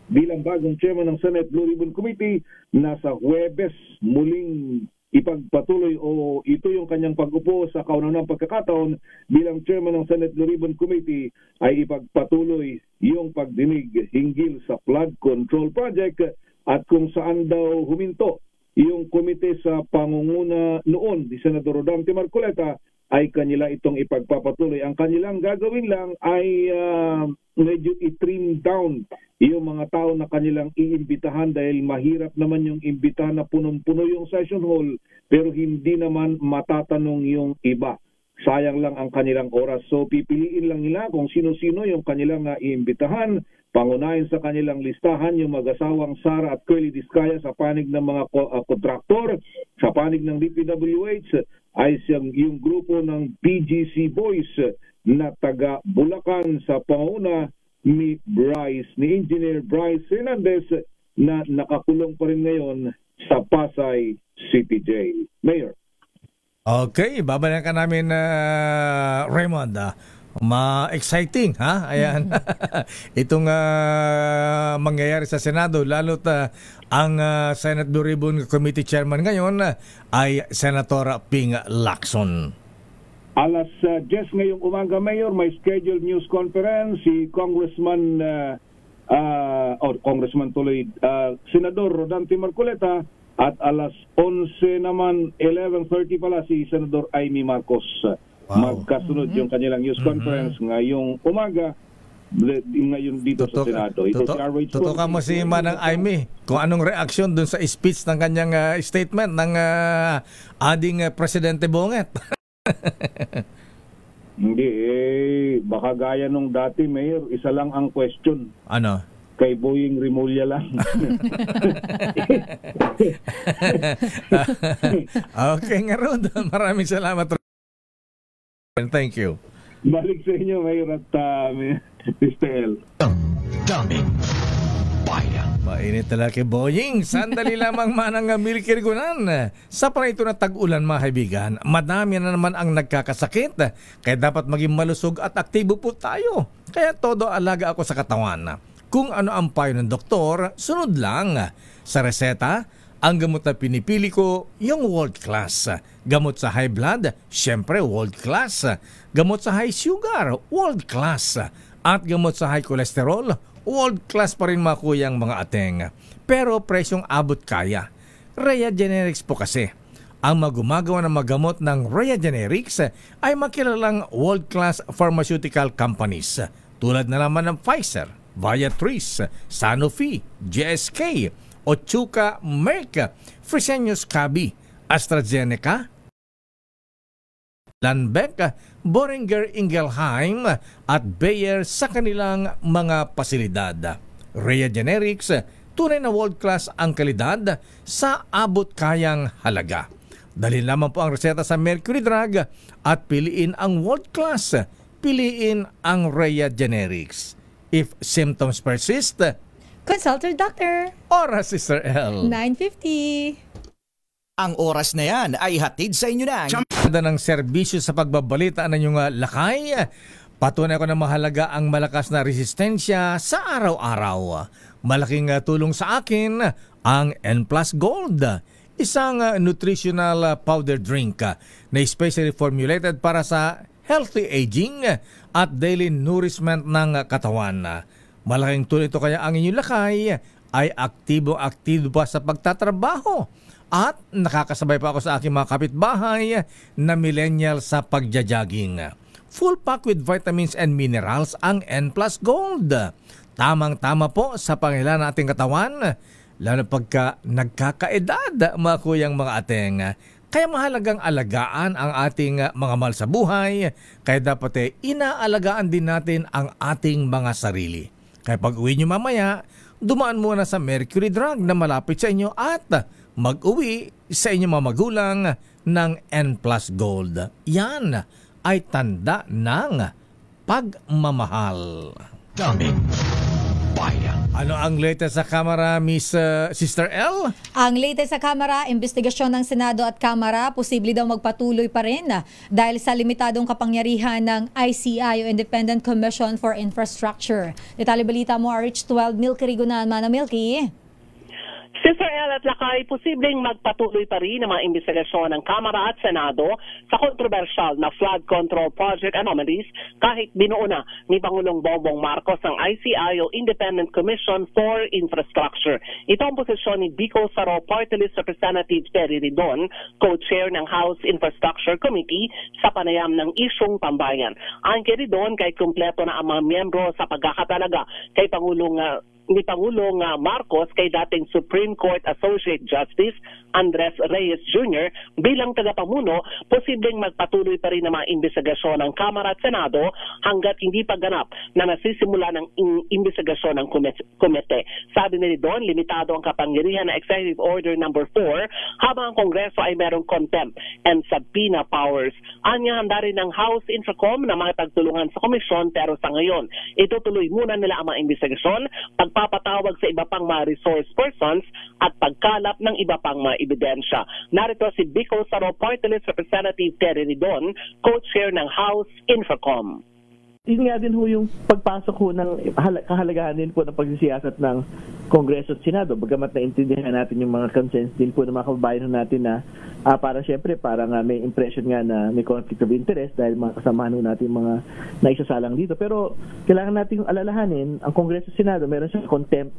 bilang bagong chairman ng Senate Blue Ribbon Committee na sa Huwebes muling ipagpatuloy o ito yung kanyang pag-upo sa kaunang pagkakataon bilang chairman ng Senate Blue Ribbon Committee ay ipagpatuloy yung pagdinig hinggil sa flood control project at kung saan daw huminto yung komite sa pangunguna noon ni Senador Rodante Marcoleta ay kanila itong ipagpapatuloy. Ang kanilang gagawin lang ay medyo i-trim down yung mga tao na kanilang iimbitahan dahil mahirap naman yung imbitahan na punong-puno yung session hall pero hindi naman matatanong yung iba. Sayang lang ang kanilang oras. So pipiliin lang nila kung sino-sino yung kanilang iimbitahan. Pangunahin sa kanilang listahan yung mag-asawang Sara at Curly Discaya sa panig ng mga kontraktor, sa panig ng DPWH ay yung grupo ng PGC Boys na taga Bulacan sa panguna ni Engineer Bryce Hernandez na nakakulong pa rin ngayon sa Pasay City Jail. Mayor. Okay, babalikan namin Raymond. Ma-exciting, ha? Ayan. Itong mangyayari sa Senado, lalo't ang Senate Blue Ribbon Committee Chairman ngayon ay Senator Ping Lacson. Alas 10 ngayong umaga, Mayor, may scheduled news conference si Congressman Senador Rodante Marcoleta at alas 11 naman, 11:30 pala si Senador Amy Marcos. Magkasunod yung kanilang news conference ngayong umaga ngayon dito sa Senado. Tutukan mo si Manang Amy kung anong reaksyon dun sa speech ng kanyang statement ng ading Presidente Bonget. Hindi baka gaya nung dati, Mayor, isa lang ang question. Ano? Kay Boying Rimulya lang. Okay nga ron. Maraming salamat. Thank you. Balik sa inyo, Mayor at Mr. L. Daming bayan. Mainit talaga kay Boying. Sandali lamang manang milikirgunan. Sa panito na tag-ulan, mga kaibigan, madami na naman ang nagkakasakit. Kaya dapat maging malusog at aktibo po tayo. Kaya todo alaga ako sa katawan. Kung ano ang payo ng doktor, sunod lang. Sa reseta, ang gamot na pinipili ko, yung world class. Gamot sa high blood, syempre world class. Gamot sa high sugar, world class. At gamot sa high cholesterol, world class pa rin mga kuyang mga ateng. Pero presyong abot kaya. Rhea Generics po kasi. Ang magumagawa ng magamot ng Rhea Generics ay makilalang world class pharmaceutical companies. Tulad na naman ng Pfizer, Viatris, Sanofi, GSK, Otsuka, Merck, Fresenius Kabi, AstraZeneca, Lundbeck, Boehringer Ingelheim at Bayer sa kanilang mga pasilidad. Rhea Generics, tunay na world-class ang kalidad sa abot-kayang halaga. Dalhin lamang po ang reseta sa Mercury Drug at piliin ang world-class. Piliin ang Rhea Generics. If symptoms persist, consult your doctor. Oras, Sister L. 9:50. Ang oras na yan ay hatid sa inyo ng ng serbisyo sa pagbabalita ng inyong lakay. Patunay ko na mahalaga ang malakas na resistensya sa araw-araw. Malaking tulong sa akin ang N+ Gold. Isang nutritional powder drink na specially formulated para sa healthy aging at daily nourishment ng katawan. Malaking tulong ito kaya ang inyong lakay ay aktibo pa sa pagtatrabaho. At nakakasabay pa ako sa aking mga kapitbahay na millennial sa pagja-jogging. Full pack with vitamins and minerals ang N+ Gold. Tamang-tama po sa pangailangan ng ating katawan, lalo pagka nagkakaedad, mga kuyang mga ateng. Kaya mahalagang alagaan ang ating mga mahal sa buhay, kaya dapat inaalagaan din natin ang ating mga sarili. Kaya pag uwi nyo mamaya, dumaan muna sa Mercury Drug na malapit sa inyo at mag-uwi sa inyong mga magulang ng N Plus Gold. Yan ay tanda ng pagmamahal. Daming Bayan. Ano ang latest sa Kamara, Miss Sister L? Ang latest sa Kamara, investigasyon ng Senado at Kamara, posible daw magpatuloy pa rin dahil sa limitadong kapangyarihan ng ICI o Independent Commission for Infrastructure. Detalye balita mo, RH12, Milky Rigunan. Mana Milky. Sister El at Lakay, posibleng magpatuloy pa rin ang mga investigasyon ng Kamara at Senado sa kontrobersyal na flood control project anomalies kahit binuo na ni Pangulong Bongbong Marcos ang ICI o Independent Commission for Infrastructure. Ito ang posisyon ni Bicol Saro Party List Representative Terry Ridon, co-chair ng House Infrastructure Committee sa panayam ng isyong pambayan. Ang kay Ridon, kahit kumpleto na ang mga miyembro sa pagkakatalaga kay ni Pangulong Marcos kay dating Supreme Court Associate Justice Andres Reyes Jr. bilang tagapamuno, posibleng magpatuloy pa rin ang mga investigasyon ng Kamara at Senado hanggat hindi pa ganap na nasisimula ng investigasyon ng komite. Sabi ni Don, limitado ang kapangyarihan ng Executive Order No. 4 habang ang Kongreso ay merong contempt and subpoena powers. Anya, handa rin ng House Infracom na makipagtulungan sa komisyon pero sa ngayon, itutuloy muna nila ang mga investigasyon, pagpapatawag sa iba pang mga resource persons at pagkalap ng iba pang mga ebidensya. Narito si Bicol Saro Party List Representative Terry Ridon, co-chair ng House Infracom. Yun nga din ho yung pagpasok ho ng kahalagahan din po ng pagsisiyasat ng Kongreso at Senado. Bagamat naintindihan natin yung mga concerns din po ng mga kababayan natin na para syempre parang may impression nga na may conflict of interest dahil mga kasamahan ho natin mga naisasalang dito. Pero kailangan natin alalahanin, ang Kongreso at Senado meron siyang contempt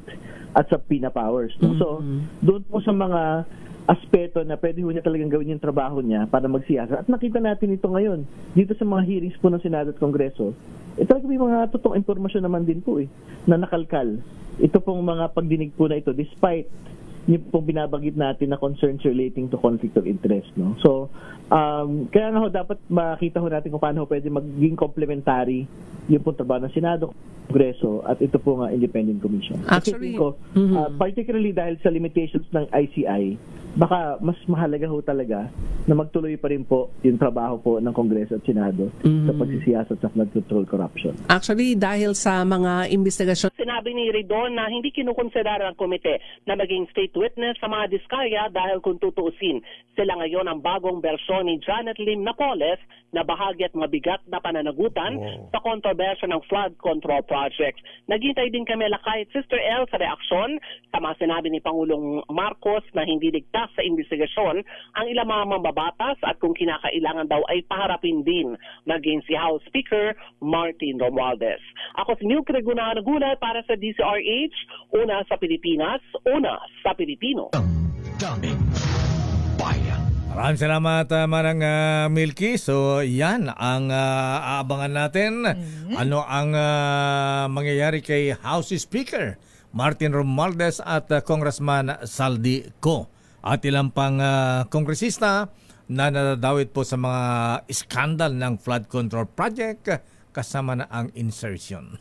at subpoena powers. No? So, doon po sa mga aspeto na pwede ho niya talagang gawin yung trabaho niya para magsiyasat. At nakita natin ito ngayon, dito sa mga hearings po ng Senado at Kongreso, talaga may mga totoong impormasyon naman din po na nakalkal. Ito pong mga pagdinig po na ito, despite yung pong binabagit natin na concerns relating to conflict of interest. No? So, kaya nga ho, dapat makita ho natin kung paano ho pwede maging complementary yung pong trabaho ng Senado, Kongreso, at ito po nga Independent Commission. Actually, particularly dahil sa limitations ng ICI, baka mas mahalaga ho talaga na magtuloy pa rin po yung trabaho po ng Kongreso at Senado sa pagsisiyasat sa flood control corruption. Actually, dahil sa mga investigasyon, sinabi ni Ridon na hindi kinukonsidera ng komite na maging state witness sa mga diskaya dahil kung tutuusin, sila ngayon ang bagong bersyon ni Janet Lim Napoles na bahagi at mabigat na pananagutan sa kontrobersya ng flood control projects. Naghintay din kami Lakay at Sister L sa reaksyon sa mga sinabi ni Pangulong Marcos na hindi ligtas sa investigasyon ang ilang mga mambabatas at kung kinakailangan daw ay paharapin din maging si House Speaker Martin Romualdez. Ako si Milky Rigunan nagulat para sa DCRH, una sa Pilipinas, una sa Pilipino. Daming Bayan. Maraming salamat Manang Milky. So yan ang aabangan natin. Ano ang mangyayari kay House Speaker Martin Romualdez at Congressman Saldi Co. At ilang pang kongresista na nadadawit po sa mga iskandal ng flood control project kasama na ang insertion.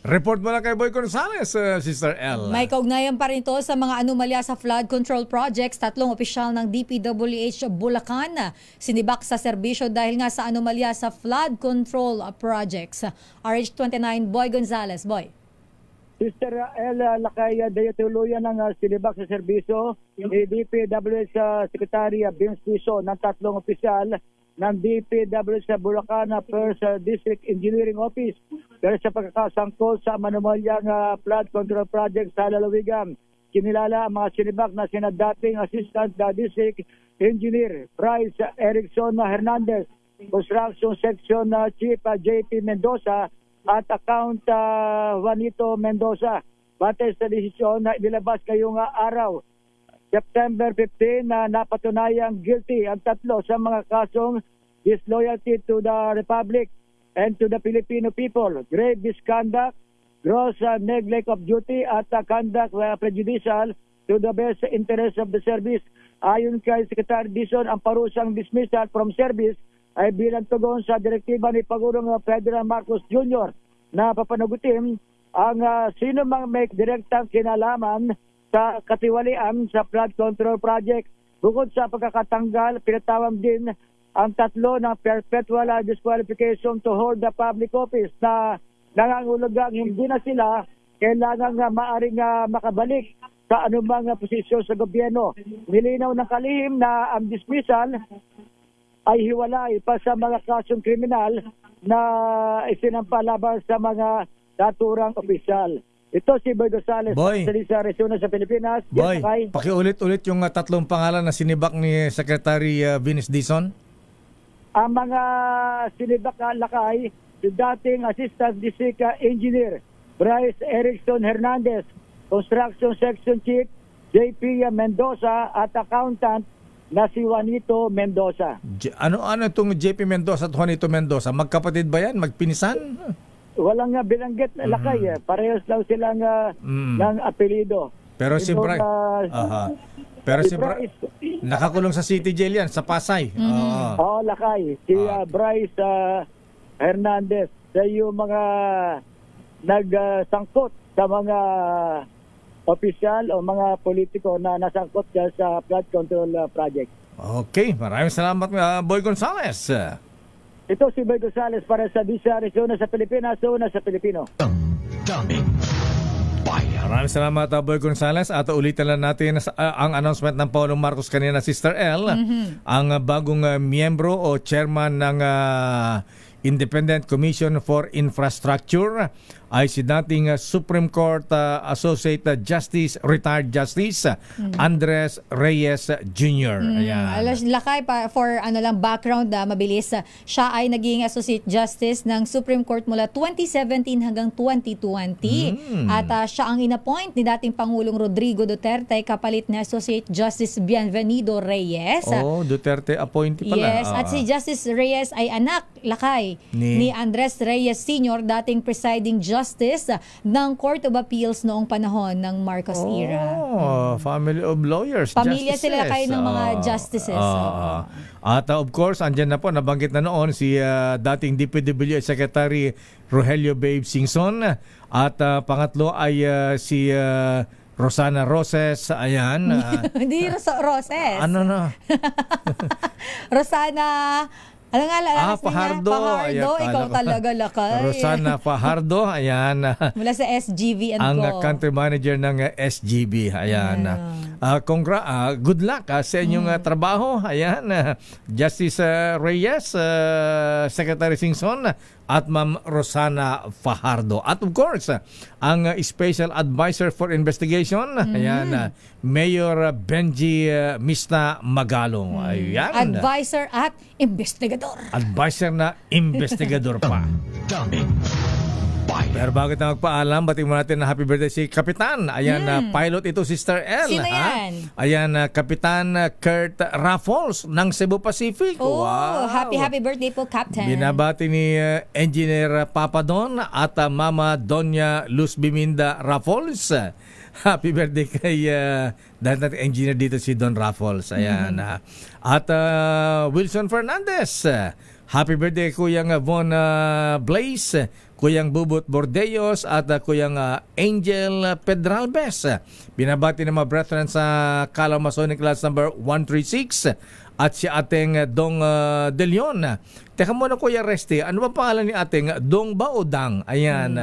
Report mo lang kay Boy Gonzales, Sister L. May kaugnayan pa rin ito sa mga anomalya sa flood control projects. 3 opisyal ng DPWH Bulacan sinibak sa serbisyo dahil nga sa anomalya sa flood control projects. RH29, Boy Gonzales. Boy. Sister L. Lakay, tuluyan ng sinibak sa serbisyo ni DPWH Secretary Vince Piso ng 3 opisyal ng DPWH sa Bulacan First District Engineering Office pero sa pagkakasangkot sa manumalyang flood control project sa lalawigan. Kinilala ang mga sinibak na sina dating Assistant District Engineer Bryce Erickson Hernandez, Construction Section Chief JP Mendoza at Account Juanito Mendoza. Batay sa desisyon na inilabas ngayong araw, September 15 na napatunayang guilty ang 3 sa mga kasong disloyalty to the Republic and to the Filipino people, grave misconduct, gross neglect of duty at conduct prejudicial to the best interest of the service. Ayon kay Secretary Dizon, ang parusang dismissal from service ay bilang tugon sa direktiba ni Pangulong Ferdinand Marcos Jr. na papanagutin ang sino mang may direktang kinalaman sa katiwalian sa flood control project. Bukod sa pagkakatanggal, pinatawag din ang 3 ng perpetual disqualification to hold the public office na nangangulugang hindi na sila kailangang maaring makabalik sa anumang posisyon sa gobyerno. Nilinaw ng kalihim na ang dismissal ay hiwalay pa sa mga kasong kriminal na isinampalaban sa mga naturang opisyal. Ito si Boy Gonzales, sa Arizona sa Pilipinas. Boy, pakiulit-ulit yung 3 pangalan na sinibak ni Secretary Vince Dizon. Ang mga sinibak na lakay, si dating Assistant District Engineer Bryce Erickson Hernandez, Construction Section Chief JP Mendoza at Accountant na si Juanito Mendoza. Ano itong JP Mendoza at Juanito Mendoza? Magkapatid ba yan? Magpinisan? Walang bilanggit na lakay. Parehas lang silang ng apelido. Pero si Bryce... Pero si Bryce... Nakakulong sa City Jail yan, sa Pasay. Oo, lakay. Si Bryce Hernandez. Sa yung mga nagsangkot sa mga opisyal o mga politiko na nasangkot sa flood control project. Okay, maraming salamat Boy Gonzales. Ito si Boy Gonzales para sa Visa Arizona sa Pilipinas, una sa Pilipino. Maraming salamat Boy Gonzales at ulitin lang natin ang announcement ng Pangulong Marcos kanina, Sister L. Ang bagong miyembro o chairman ng Independent Commission for Infrastructure ay si dating Supreme Court Associate Justice, Retired Justice Andres Reyes Jr. Ayan. Lakay pa for background mabilis. Siya ay naging Associate Justice ng Supreme Court mula 2017 hanggang 2020. At siya ang inappoint ni dating Pangulong Rodrigo Duterte kapalit ni Associate Justice Bienvenido Reyes. Duterte appointee pala. Yes, at si Justice Reyes ay anak, lakay, ni Andres Reyes Sr., dating presiding justice ng Court of Appeals noong panahon ng Marcos era. Family of lawyers. Pamilya justices. sila kayo ng mga justices. At of course, andyan na po, nabanggit na noon si dating DPWH Secretary Rogelio Babe Singson. At pangatlo ay si Rosana Roses. Ayan. Hindi Roses. Ano na? Rosana... Ano nga lang? Fajardo. Fajardo, ikaw talaga lakay. Rosana Fajardo, ayan. Mula sa SGV ang country manager ng SGB, ayan. Good luck sa inyong trabaho, ayan. Justice Reyes, Secretary Singson, at Ma'am Rosana Fajardo. At of course, ang Special Advisor for Investigation, ayan, Mayor Benji Mista Magalong. Ayan. Advisor at investigador. Advisor na investigador pa. Pero bago tayo magpaalam, batiin mo natin na happy birthday si Kapitan. Ayan, pilot ito, Sister L. Sino yan? Ayan, Kapitan Kurt Raffles ng Cebu Pacific. Wow! Happy birthday po, Captain. Binabati ni Engineer Papadon at Mama Donya Luz Biminda Raffles. Happy birthday kay dahil natin engineer dito si Don Raffles. Ayan. At Wilson Fernandez. Happy birthday Kuyang Von Blaze, Kuyang Bubut Bordeos at Kuyang Angel Pedralbes. Binabati ng mga brethren sa Calao Masonic Class number 136 at si ating Dong De Leon. Teka muna Kuya Resti, ano ba pangalan ni ating Dong ba o Dang? Ayan,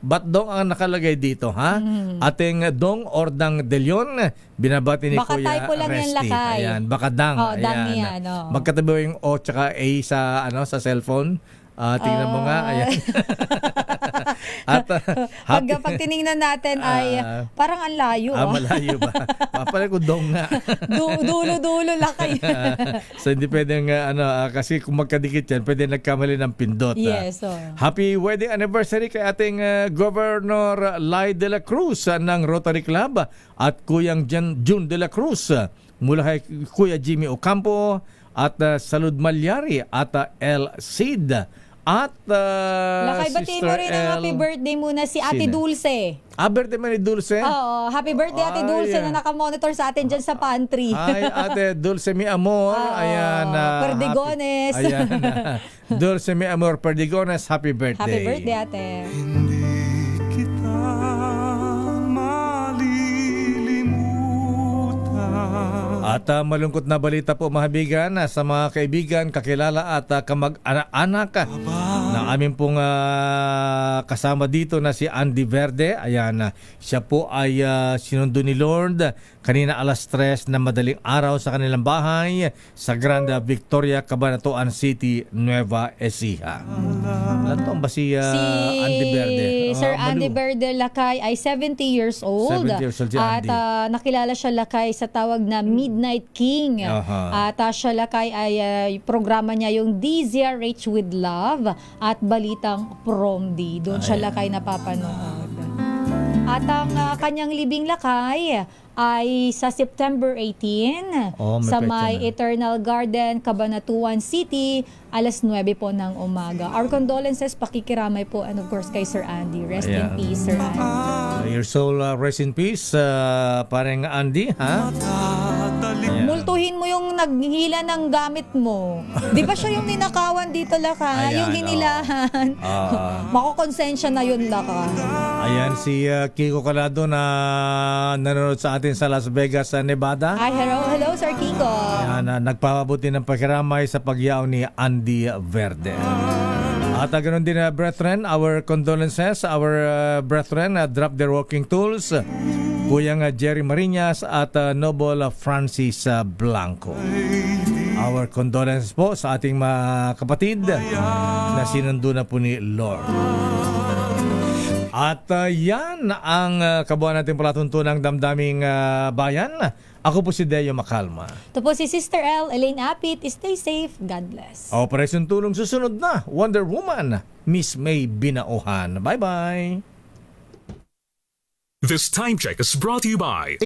ba't Dong ang nakalagay dito, ha? Ating Dong or Dang De Leon, binabati ni baka Kuya typo lang yan, Resti. lakay. Ayan, baka Dang. Dang ayan. yan. Magkatabi yung O tsaka A sa cellphone. Tingnan mo nga, ayan. At pag tinignan natin ay parang ang layo. Malayo ba? Pala ko Dong nga. Dulo-dulo lakay. So hindi pwedeng kasi kung magkadikit yan, pwede nagkamali ng pindot. Yes. Happy wedding anniversary kay ating Governor Lai de la Cruz ng Rotary Club at Kuyang June de la Cruz mula kay Kuya Jimmy Ocampo at Salud Malyari at El Cid. At lakay, batiin mo rin ang happy birthday muna si Ate Dulce. Birthday mo ni Dulce? Oo, happy birthday Ate Dulce na nakamonitor sa atin dyan sa pantry. Ay, Ate Dulce mi amor. Ayan. Perdigones. Ayan. Dulce mi amor Perdigones, happy birthday. Happy birthday, Ate. Hindi kita At malungkot na balita po mga kaibigan sa mga kaibigan, kakilala at kamag-anak na amin pong kasama dito na si Andy Verde. Ayan, siya po ay sinundo ni Lord kanina alas 3 na madaling araw sa kanilang bahay sa Grand Victoria, Cabanatuan City, Nueva Ecija. Ilan taon ba si Andy Verde? Sir Andy Verde Lakay ay 70 years old. 70 years old si At Andy. nakilala siya Lakay sa tawag na Midnight King. At siya Lakay ay programa niya yung DZRH with Love at Balitang Prom D. Doon siya Lakay napapanood. At ang kanyang libing Lakay ay sa September 18 sa may Eternal Garden, Cabanatuan City, alas 9 po ng umaga. Our condolences, pakikiramay po, and of course kay Sir Andy. Rest in peace, Sir Andy. Your soul rest in peace, parang Andy, ha? Multuhin mo yung naghila ng gamit mo. Di ba siya yung ninakawan dito, Laka? Yung hinilahan. Makokonsensya na yun, Laka. Ayan, si Kiko Calado na nanonood sa atin sa Las Vegas, Nevada. Ay, hello, Sir Kiko. Ayan, nagpapabuti ng pakiramay sa pagyaw ni Andy Verde. At ganoon din, brethren, our condolences, our brethren drop their working tools. Kuyang Jerry Marinas at Noble Francis Blanco. Our condolences po sa ating mga kapatid na sinundo na po ni Lord. At yan ang kabuuan natin palatuntunang damdaming bayan. Ako po si Deo Macalma. Ito po si Sister L, Elaine Apit. Stay safe. God bless. Operation Tulong susunod na. Wonder Woman, Miss May Binauhan. Bye-bye. This time check is brought to you by